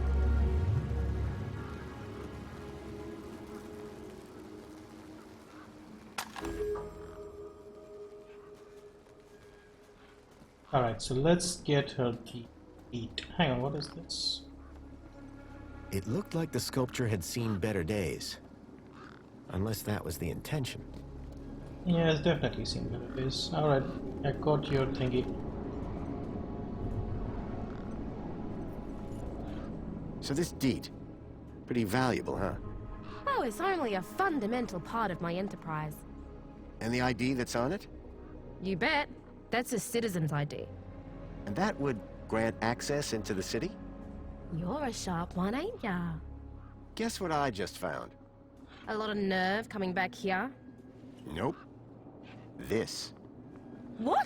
Alright, so let's get her to eat. Hang on, what is this? It looked like the sculpture had seen better days. Unless that was the intention. Yeah, it's definitely seen better days. Alright, I got your thingy. So this deed, pretty valuable, huh? Oh, it's only a fundamental part of my enterprise. And the ID that's on it? You bet. That's a citizen's ID. And that would grant access into the city? You're a sharp one, ain't ya? Guess what I just found? A lot of nerve coming back here. Nope. This. What?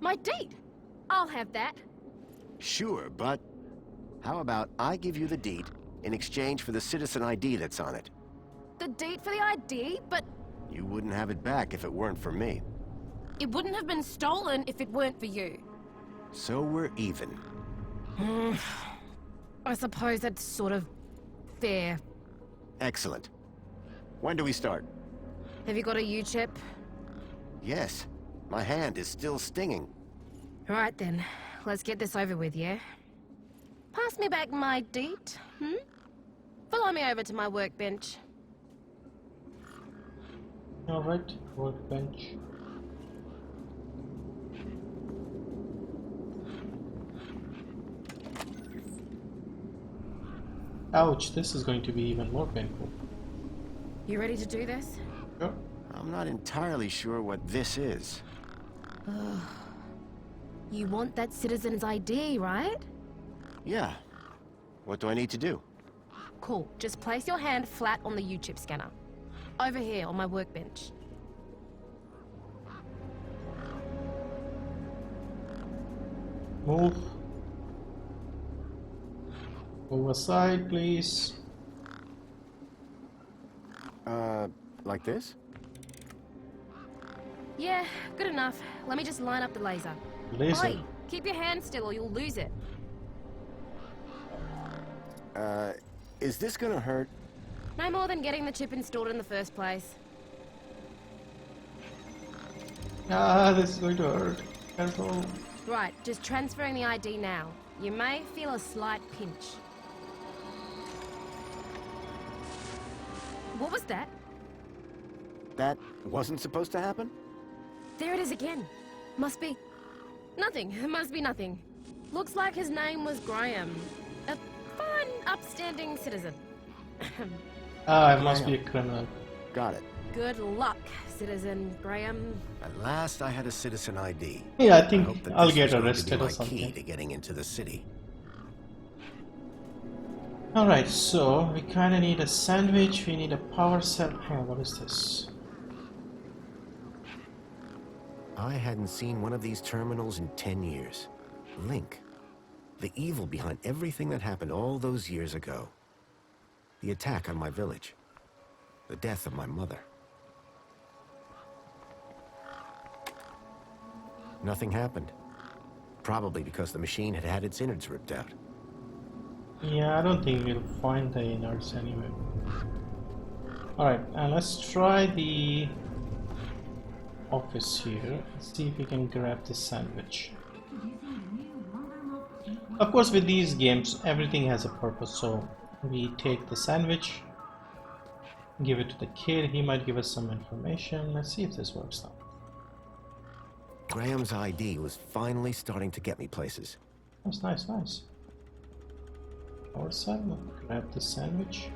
My deed? I'll have that. Sure, but how about I give you the deed in exchange for the citizen ID that's on it? The deed for the ID, but... You wouldn't have it back if it weren't for me. It wouldn't have been stolen if it weren't for you. So we're even. I suppose that's sort of fair. Excellent. When do we start? Have you got a U-chip? Yes. My hand is still stinging. Right then, let's get this over with, yeah? Pass me back my deed, Follow me over to my workbench. Alright, workbench. Ouch, this is going to be even more painful. You ready to do this? Sure. I'm not entirely sure what this is. You want that citizen's ID, right? Yeah. What do I need to do? Cool. Just place your hand flat on the U-chip scanner. Over here on my workbench. Move. Move aside, please. Like this? Yeah, good enough. Let me just line up the laser. Laser? Oi, keep your hand still or you'll lose it. Is this gonna hurt? No more than getting the chip installed in the first place. Ah, this is going to hurt. Careful. Right, just transferring the ID now. You may feel a slight pinch. What was that? That wasn't supposed to happen? There it is again. Must be... nothing. Must be nothing. Looks like his name was Graham. A fine, upstanding citizen. Ah, I must be a criminal. Got it. Good luck, Citizen Graham. At last I had a citizen ID. Yeah, I think hope that I'll this get was going to be arrested or my something. key to getting into the city. Alright, so we kinda need a sandwich, we need a power cell. Hang on, what is this? I hadn't seen one of these terminals in 10 years. Link. The evil behind everything that happened all those years ago. The attack on my village. The death of my mother. Nothing happened. Probably because the machine had had its innards ripped out. Yeah, I don't think we'll find the innards anyway. Alright, let's try the office here. Let's see if we can grab the sandwich. Of course, with these games, everything has a purpose, so we take the sandwich, give it to the kid, he might give us some information. Let's see if this works now. Graham's ID was finally starting to get me places. That's nice, nice. Power cell, grab the sandwich.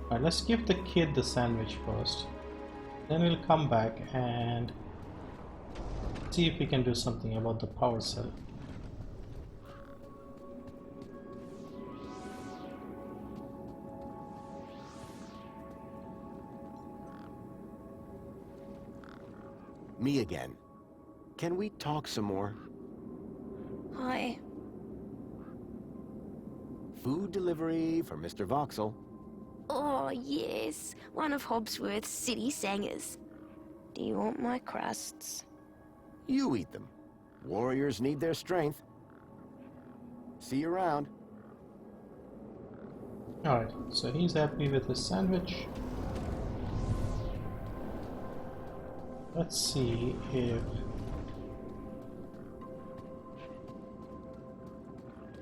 Alright, let's give the kid the sandwich first. Then we'll come back and see if we can do something about the power cell. Me again. Can we talk some more? Hi. Food delivery for Mr. Voxel. Oh, yes. One of Hobbsworth's city singers. Do you want my crusts? You eat them. Warriors need their strength. See you around. Alright, so he's happy with his sandwich. Let's see if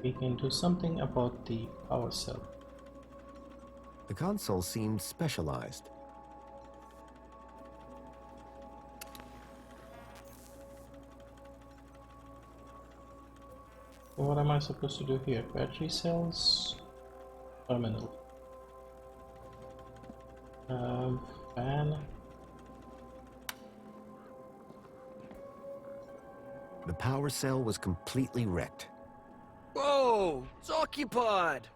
we can do something about the power cell. The console seemed specialized. What am I supposed to do here? Battery cells, terminal, fan. The power cell was completely wrecked. Whoa! It's occupied!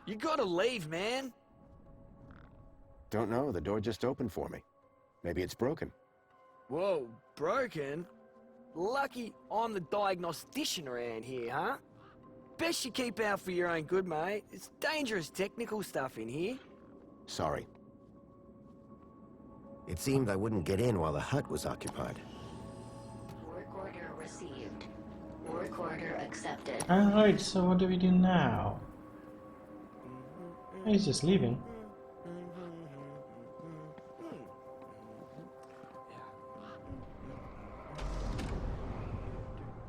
You gotta leave, man! Don't know, the door just opened for me. Maybe it's broken. Whoa, broken? Lucky I'm the diagnostician around here, huh? Best you keep out for your own good, mate. It's dangerous technical stuff in here. Sorry. It seemed I wouldn't get in while the hut was occupied. Work order received. Work order accepted. Alright, so what do we do now? He's just leaving.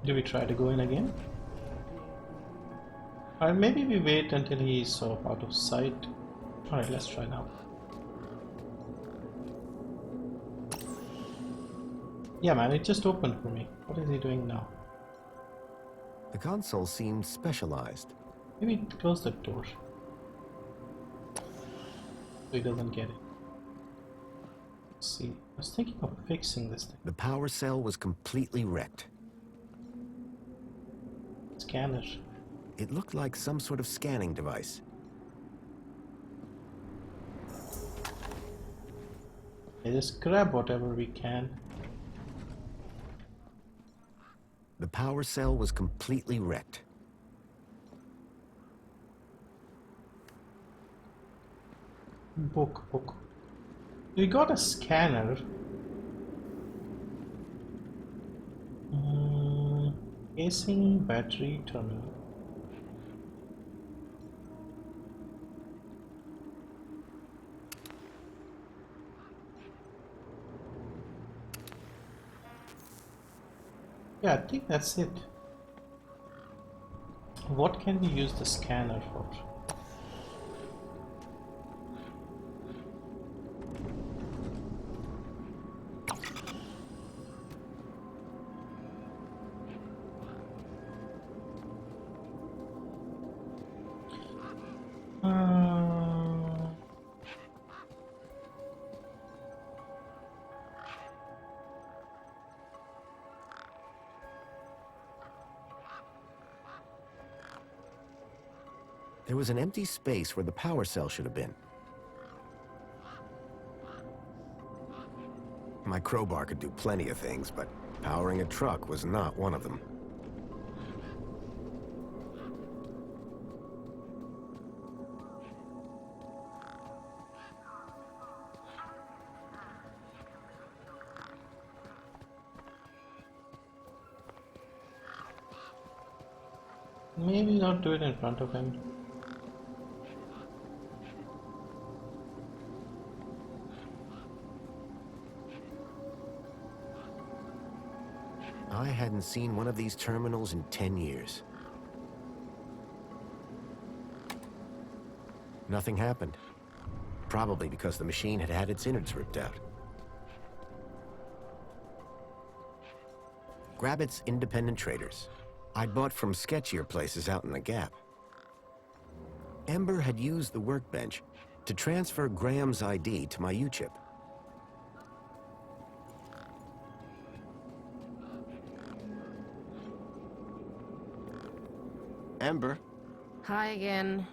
Do we try to go in again? Or maybe we wait until he's sort of out of sight. Alright, let's try now. Yeah man, it just opened for me. What is he doing now? The console seemed specialized. Maybe close the door. So he doesn't get it. Let's see. I was thinking of fixing this thing. The power cell was completely wrecked. Scanner. It looked like some sort of scanning device. Okay, just grab whatever we can. The power cell was completely wrecked. Book. We got a scanner. Casing battery terminal. Yeah, I think that's it. What can we use the scanner for? There was an empty space where the power cell should have been. My crowbar could do plenty of things, but powering a truck was not one of them. Maybe not do it in front of him. I hadn't seen one of these terminals in 10 years. Nothing happened. Probably because the machine had had its innards ripped out. Grabbit's independent traders. I'd bought from sketchier places out in the Gap. Ember had used the workbench to transfer Graham's ID to my U-chip. Ember? Hi again.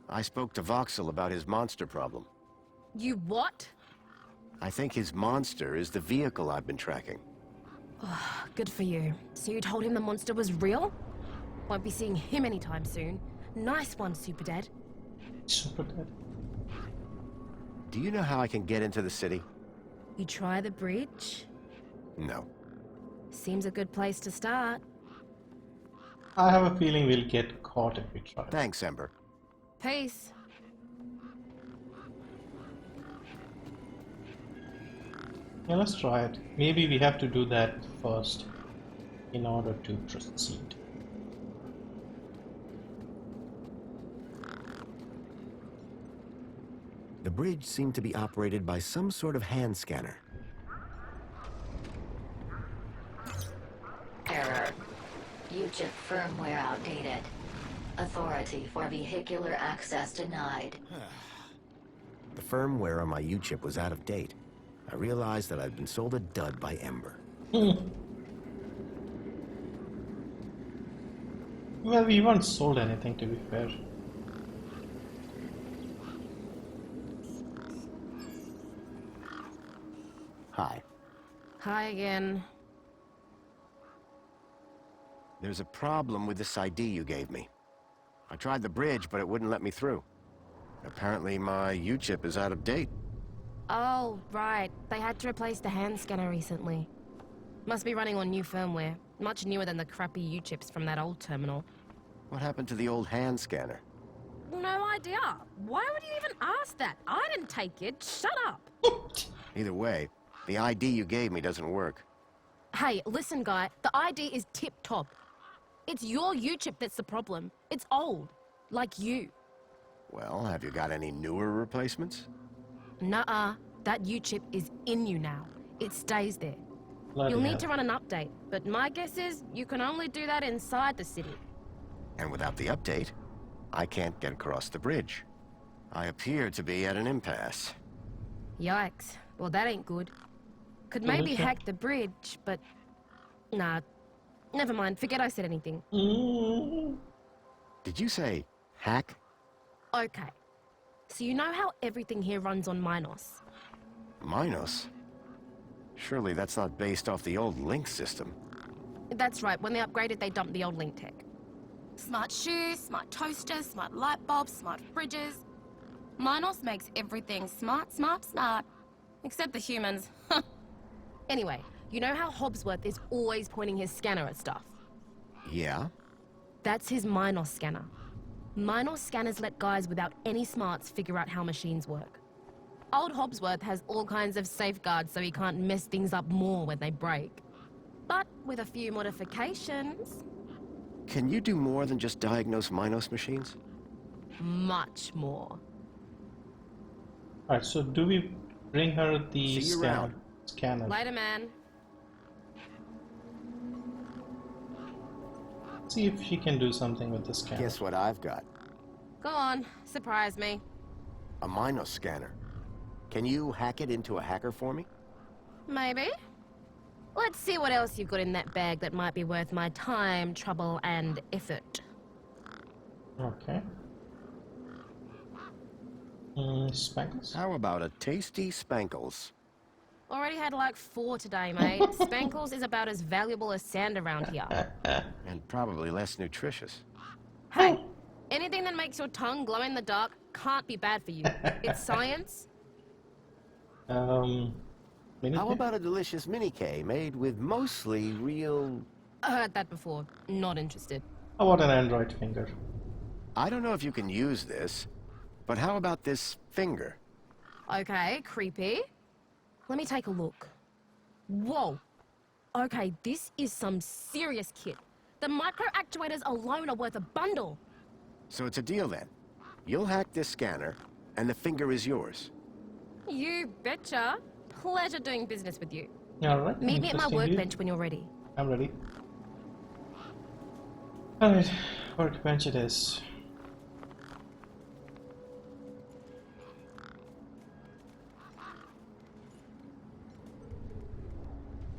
I spoke to Voxel about his monster problem. You what? I think his monster is the vehicle I've been tracking. Oh, good for you. So you told him the monster was real? Won't be seeing him anytime soon. Nice one, Super Dad. Super Dad. Do you know how I can get into the city? You try the bridge? No. Seems a good place to start. I have a feeling we'll get caught if we try. Thanks, Ember. Peace. Yeah, let's try it. Maybe we have to do that first in order to proceed. The bridge seemed to be operated by some sort of hand scanner. Error. U-chip firmware outdated. Authority for vehicular access denied. The firmware on my U-chip was out of date. I realized that I'd been sold a dud by Ember. Well, we weren't sold anything, to be fair. Hi. Hi again. There's a problem with this ID you gave me. I tried the bridge, but it wouldn't let me through. Apparently my U-chip is out of date. Oh, right. They had to replace the hand scanner recently. Must be running on new firmware. Much newer than the crappy U-chips from that old terminal. What happened to the old hand scanner? No idea. Why would you even ask that? I didn't take it. Shut up. Either way, the ID you gave me doesn't work. Hey, listen, guy. The ID is tip-top. It's your U-chip that's the problem. It's old. Like you. Well, have you got any newer replacements? Nuh-uh. That U-chip is in you now. It stays there. You'll need to run an update, but my guess is you can only do that inside the city. And without the update, I can't get across the bridge. I appear to be at an impasse. Yikes. Well, that ain't good. Could maybe hack the bridge, but... Nah. Never mind. Forget I said anything. Did you say hack? Okay. So you know how everything here runs on Minos? Minos? Surely that's not based off the old Link system. That's right. When they upgraded, they dumped the old Link tech. Smart shoes, smart toasters, smart light bulbs, smart fridges. Minos makes everything smart, smart, smart. Except the humans. Anyway, you know how Hobbsworth is always pointing his scanner at stuff? Yeah? That's his Minos scanner. Minos scanners let guys without any smarts figure out how machines work. Old Hobbsworth has all kinds of safeguards so he can't mess things up more when they break. But with a few modifications... Can you do more than just diagnose Minos machines? Much more. Alright, so do we bring her the scanner? Later, man. See if she can do something with the scanner. Guess what I've got? Go on, surprise me. A Minos scanner. Can you hack it into a hacker for me? Maybe. Let's see what else you've got in that bag that might be worth my time, trouble, and effort. Okay. Spankles? How about a tasty Spankles? Already had like 4 today, mate. Spankles is about as valuable as sand around here. And probably less nutritious. Hey, anything that makes your tongue glow in the dark can't be bad for you. It's science. How about a delicious mini-K made with mostly real... I heard that before. Not interested. How about an Android finger? I don't know if you can use this, but how about this finger? Okay, creepy. Let me take a look. Whoa. Okay, this is some serious kit. The micro actuators alone are worth a bundle. So it's a deal then. You'll hack this scanner, and the finger is yours. You betcha. Pleasure doing business with you. Alright. Meet me at my workbench when you're ready. I'm ready. Alright, workbench it is.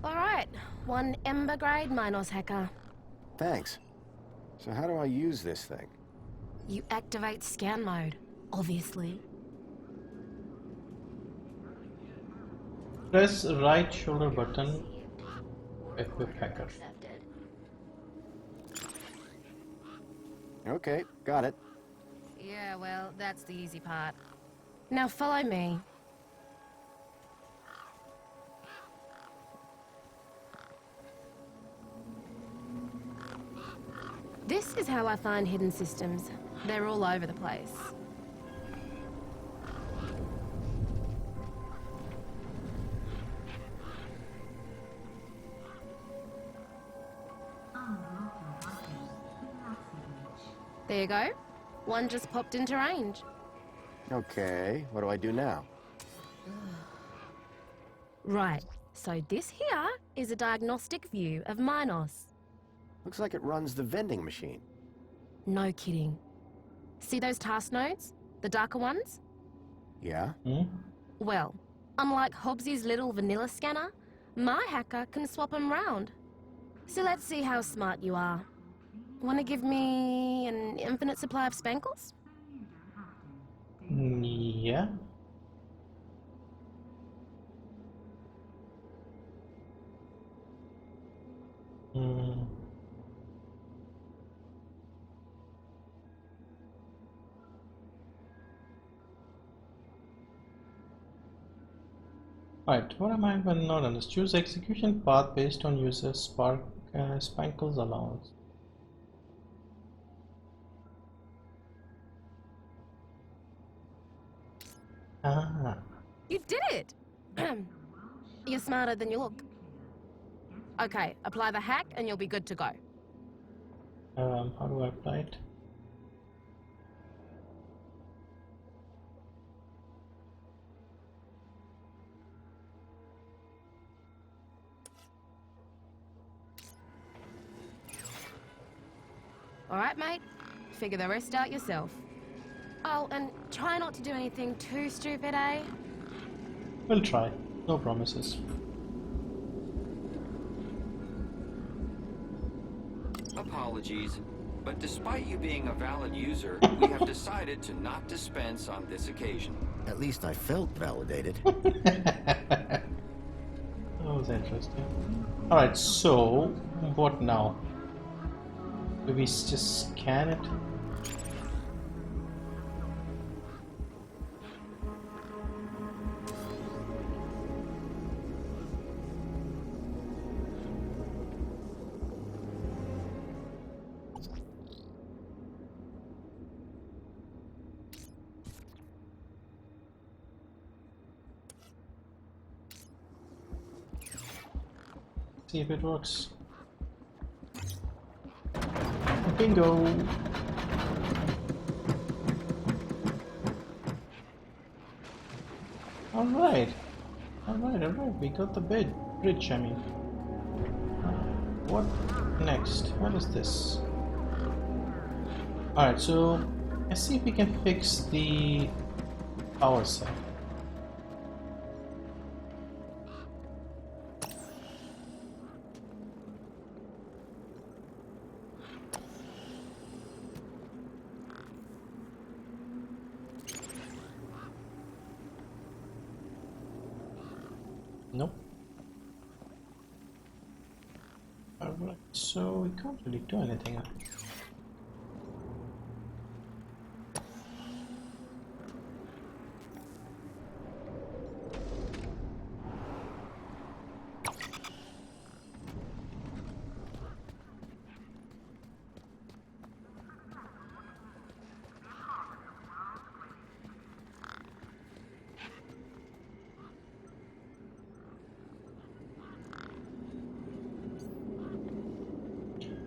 Alright, 1 Ember grade Minos hacker. Thanks. So how do I use this thing? You activate scan mode, obviously. Press right shoulder button. Equip hacker. Okay, got it. Yeah, well, that's the easy part. Now follow me. This is how I find hidden systems. They're all over the place. There you go. One just popped into range. Okay, what do I do now? Right, so this here is a diagnostic view of Minos. Looks like it runs the vending machine. No kidding. See those task nodes? The darker ones? Yeah? Well, unlike Hobbsy's little vanilla scanner, my hacker can swap them round. So let's see how smart you are. Want to give me an infinite supply of Spankles? Yeah. Right, what am I not understood? Choose execution path based on user Spankles allowance. Ah. You did it! You're smarter than you look. Okay, apply the hack and you'll be good to go. How do I apply it? Alright, mate. Figure the rest out yourself. Oh, and try not to do anything too stupid, eh? We'll try. No promises. Apologies, but despite you being a valid user, we have decided to not dispense on this occasion. At least I felt validated. That was interesting. Alright, so what now? Do we just scan it? See if it works. Bingo! Alright, we got the bridge, I mean. What next? What is this? Alright, so let's see if we can fix the power side. Nope. Alright, so we can't really do anything.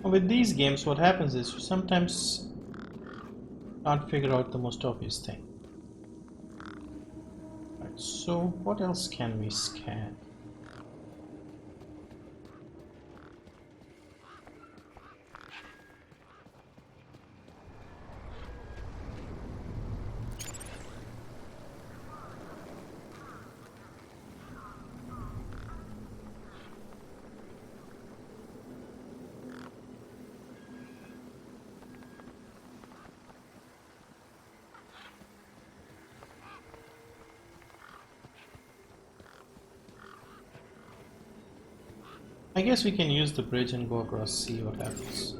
With these games, what happens is you sometimes can't figure out the most obvious thing. Right, so what else can we scan? I guess we can use the bridge and go across, see what happens.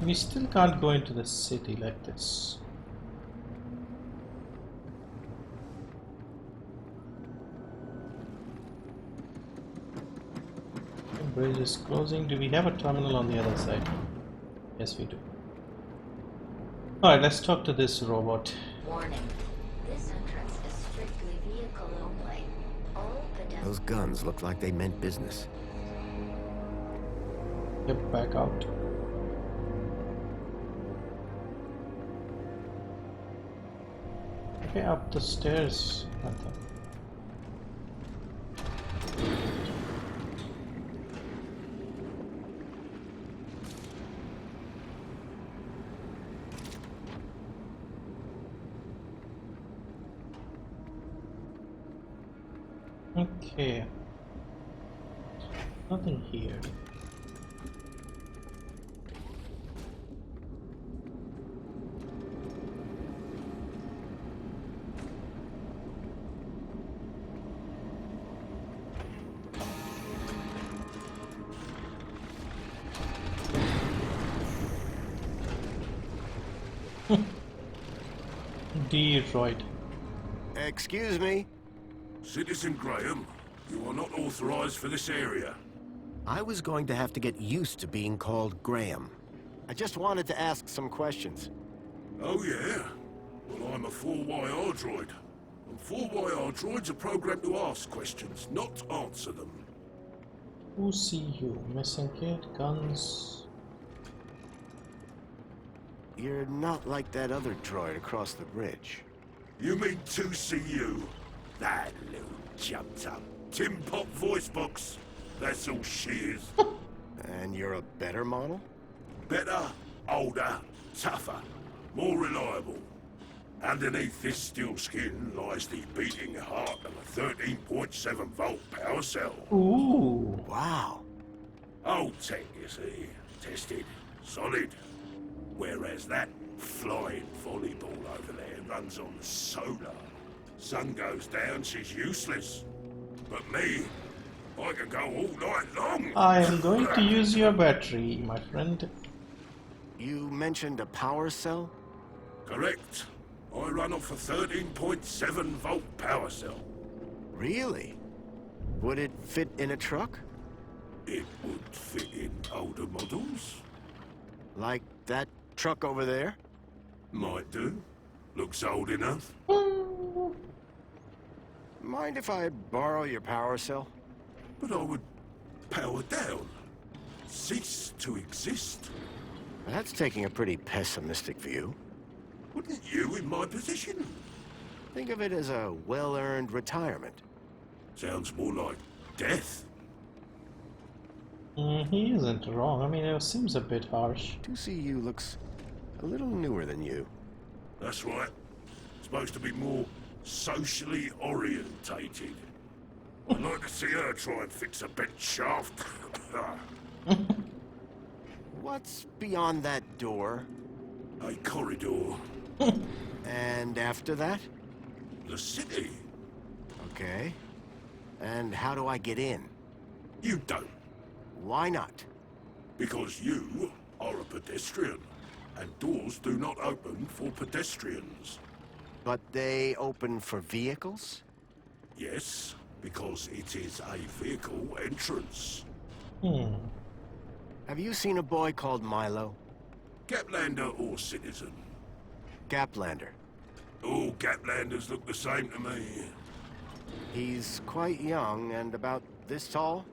We still can't go into the city like this. Bridge is closing. Do we have a terminal on the other side? Yes, we do. Alright, let's talk to this robot. Warning. This entrance is strictly vehicle only. All pedestrians. Those guns look like they meant business. Get back out. Okay, up the stairs. Okay. Nothing here. droid. Excuse me? Citizen Graham, you are not authorized for this area. I was going to have to get used to being called Graham. I just wanted to ask some questions. Oh, yeah? Well, I'm a 4YR droid. And 4YR droids are programmed to ask questions, not answer them. Who see you? Missing kid, guns. You're not like that other droid across the bridge. You mean 2CU? That little jumped up tin pot voice box. That's all she is. And you're a better model? Better, older, tougher, more reliable. Underneath this steel skin lies the beating heart of a 13.7 volt power cell. Ooh. Wow. Old tech, you see. Tested. Solid. Whereas that flying volleyball over there runs on solar. Sun goes down, she's useless. But me, I can go all night long. I am going to use your battery, my friend. You mentioned a power cell? Correct. I run off a 13.7 volt power cell. Really? Would it fit in a truck? It would fit in older models. Like that truck over there? Might do. Looks old enough. Mind if I borrow your power cell? But I would power down. Cease to exist. That's taking a pretty pessimistic view. Wouldn't you in my position? Think of it as a well-earned retirement. Sounds more like death. He isn't wrong. I mean, it seems a bit harsh. 2CU looks a little newer than you. That's right. Supposed to be more socially orientated. I'd like to see her try and fix a bent shaft. What's beyond that door? A corridor. And after that? The city. Okay. And how do I get in? You don't. Why not? Because you are a pedestrian, and doors do not open for pedestrians. But they open for vehicles? Yes, because it is a vehicle entrance. Have you seen a boy called Milo? Gaplander or citizen? Gaplander. All Gaplanders look the same to me. He's quite young and about this tall?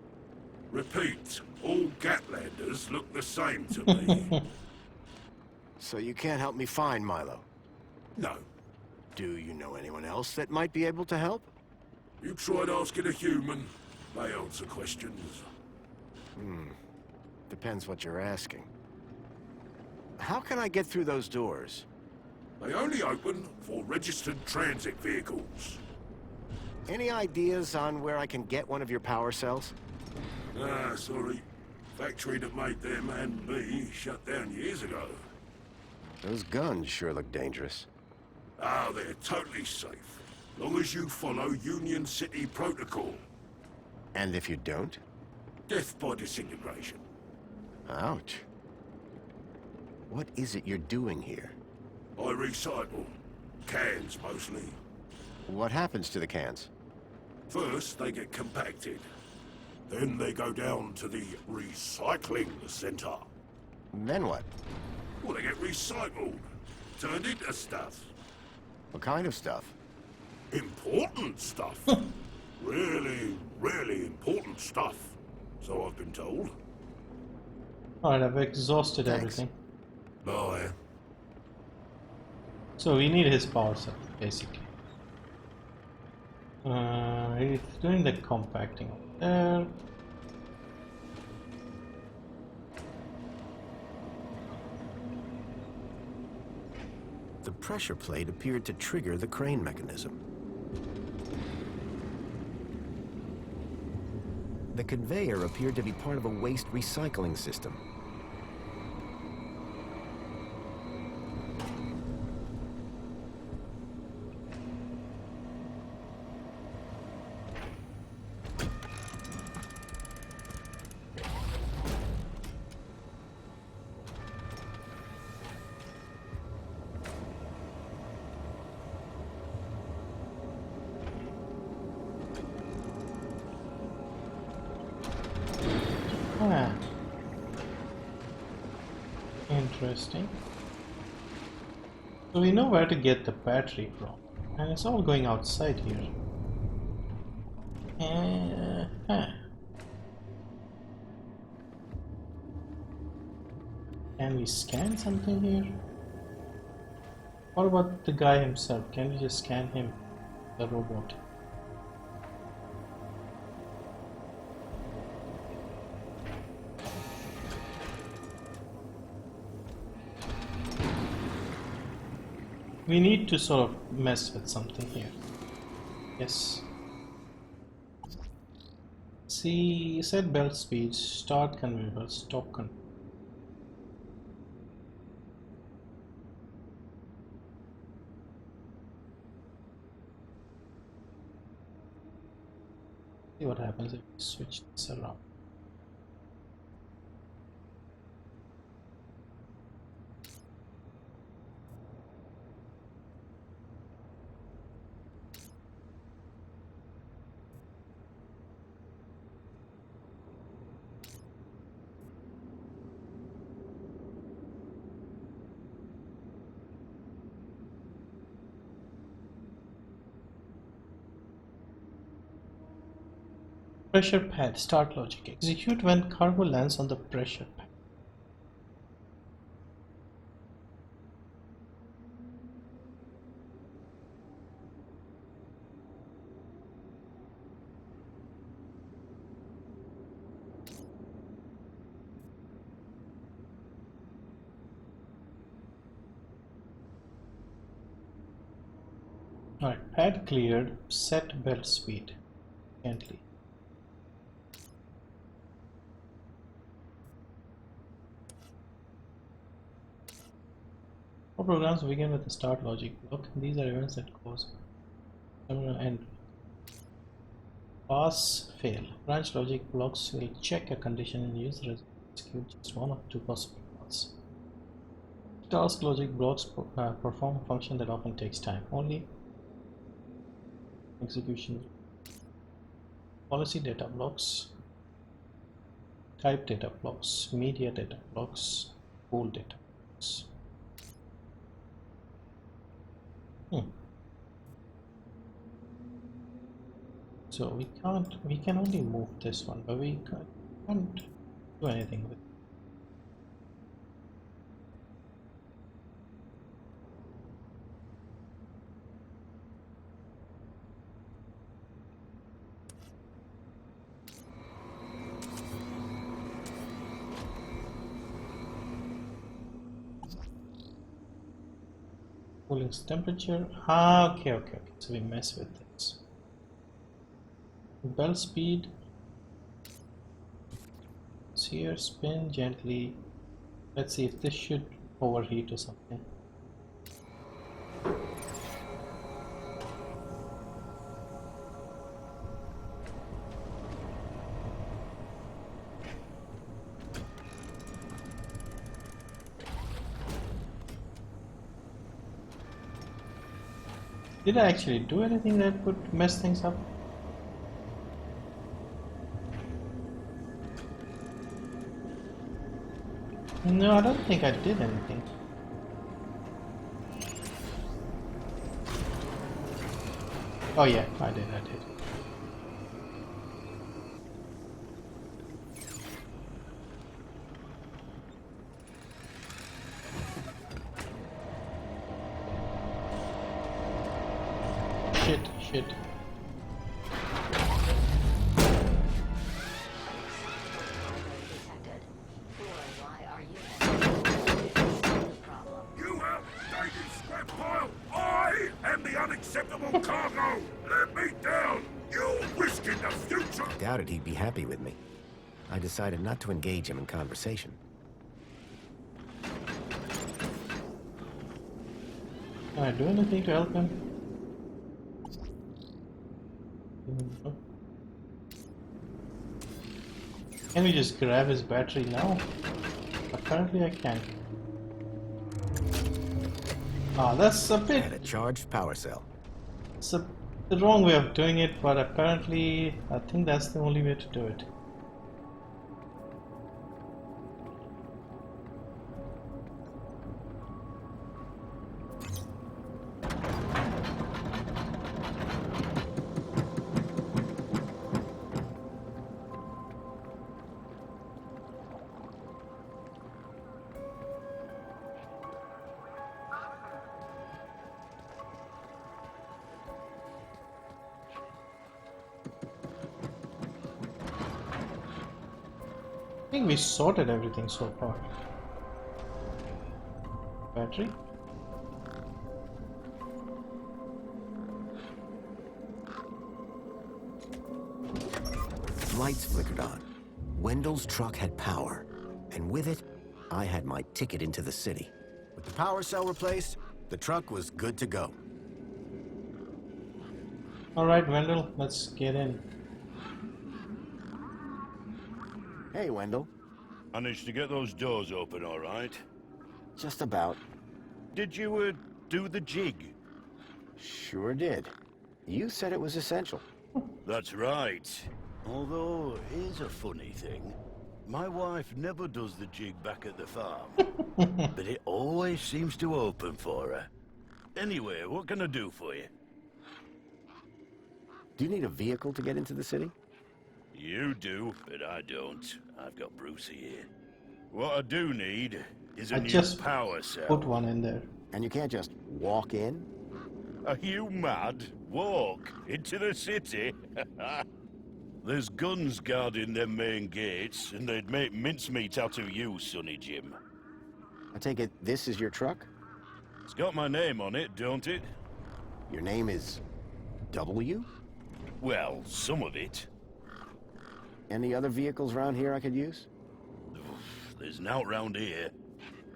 Repeat, all Gaplanders look the same to me. So you can't help me find Milo? No. Do you know anyone else that might be able to help? You tried asking a human. They answer questions. Depends what you're asking. How can I get through those doors? They only open for registered transit vehicles. Any ideas on where I can get one of your power cells? Ah, sorry. Factory that made them and me shut down years ago. Those guns sure look dangerous. Ah, they're totally safe. Long as you follow Union City protocol. And if you don't? Death by disintegration. Ouch. What is it you're doing here? I recycle. Cans, mostly. What happens to the cans? First, they get compacted. Then they go down to the recycling center. Then what? Well, they get recycled. Turned into stuff. What kind of stuff? Important stuff. Really, really important stuff. So I've been told. Alright, I've exhausted everything. Bye. So we need his power cell, basically. He's doing the compacting there. The pressure plate appeared to trigger the crane mechanism. The conveyor appeared to be part of a waste recycling system. Interesting. So we know where to get the battery from, and it's all going outside here. Can we scan something here? What about the guy himself? Can we just scan him, the robot? We need to sort of mess with something here. Yes. See, set belt speed, start conveyor, stop conveyor. See what happens if we switch this around. Pressure pad, start logic. Execute when cargo lands on the pressure pad. Alright, pad cleared, set belt speed. Gently. All programs begin with the start logic block. These are events that cause terminal end. Pass, fail. Branch logic blocks will check a condition and use the execute just one of two possible paths. Task logic blocks perform a function that often takes time. Only execution. Policy data blocks. Type data blocks. Media data blocks. Pool data blocks. So we can only move this one, but we can't do anything with it. Cooling temperature. Okay. So we mess with this. Belt speed. It's here. Spin gently. Let's see if this should overheat or something. Did I actually do anything that would mess things up? No, I don't think I did anything. Oh yeah, I did. Shit. You outdated scrap pile! I am the unacceptable cargo! Let me down! You're risking the future! I doubted he'd be happy with me. I decided not to engage him in conversation. Can I do anything to help him? No. Can we just grab his battery now? Apparently I can. That's a bit... And a charged power cell. It's the wrong way of doing it, but apparently I think that's the only way to do it. I think we sorted everything so far. Battery. Lights flickered on. Wendell's truck had power, and with it, I had my ticket into the city. With the power cell replaced, the truck was good to go. Alright, Wendell, let's get in. Hey, Wendell. Managed to get those doors open all right? Just about. Did you, do the jig? Sure did. You said it was essential. That's right. Although, here's a funny thing. My wife never does the jig back at the farm. But it always seems to open for her. Anyway, what can I do for you? Do you need a vehicle to get into the city? You do, but I don't. I've got Brucey here. What I do need is a new power cell. Put one in there. And you can't just walk in? Are you mad? Walk into the city? There's guns guarding them main gates, and they'd make mincemeat out of you, Sonny Jim. I take it this is your truck? It's got my name on it, don't it? Your name is W? Well, some of it. Any other vehicles around here I could use? There's nought round here.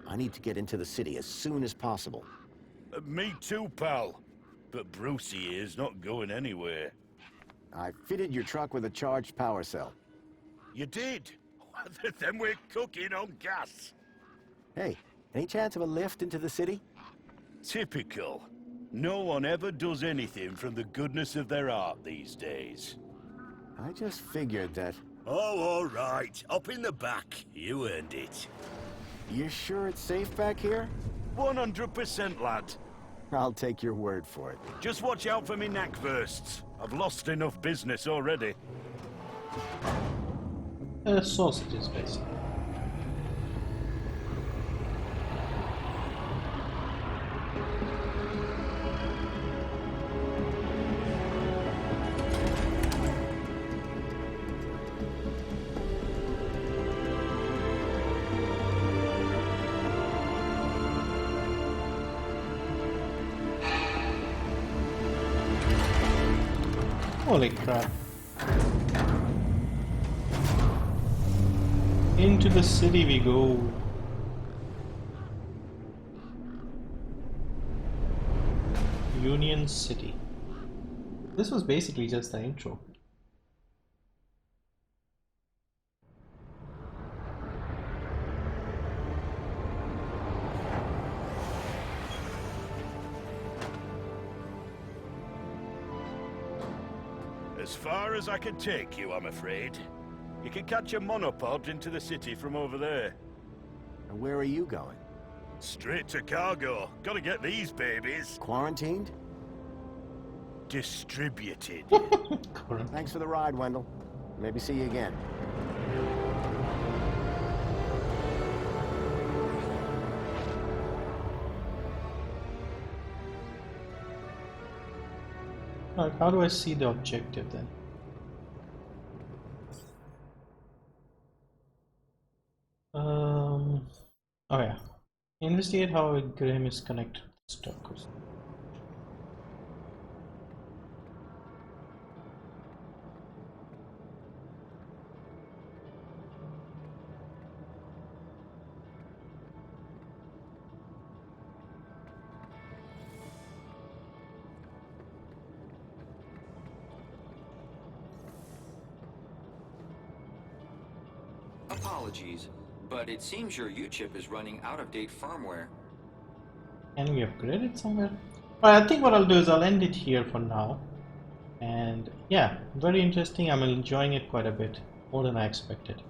I need to get into the city as soon as possible. Me too, pal. But Brucey here's not going anywhere. I fitted your truck with a charged power cell. You did? Then we're cooking on gas. Hey, any chance of a lift into the city? Typical. No one ever does anything from the goodness of their heart these days. I just figured that... Oh, all right. Up in the back. You earned it. You sure it's safe back here? 100%, lad. I'll take your word for it. Just watch out for me knackbursts. I've lost enough business already. Sausages, basically. Holy crap. Into the city we go. Union City. This was basically just the intro. As far as I can take you, I'm afraid. You can catch a monopod into the city from over there. And where are you going? Straight to cargo. Gotta get these babies. Quarantined? Distributed. Thanks for the ride, Wendell. Maybe see you again. Like, how do I see the objective then? Oh yeah. Investigate how Graham is connected to stalkers. Apologies, but it seems your U-chip is running out-of-date firmware. Can we upgrade it somewhere? Alright, I think what I'll do is I'll end it here for now. And yeah, very interesting. I'm enjoying it quite a bit, more than I expected.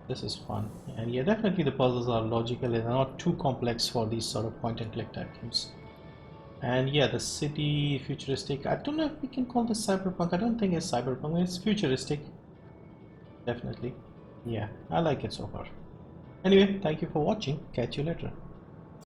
This is fun. And yeah, definitely the puzzles are logical and they're not too complex for these sort of point-and-click type games. And yeah, the city, futuristic. I don't know if we can call this cyberpunk. I don't think it's cyberpunk. It's futuristic. Definitely. Yeah, I like it so far. Anyway, thank you for watching. Catch you later.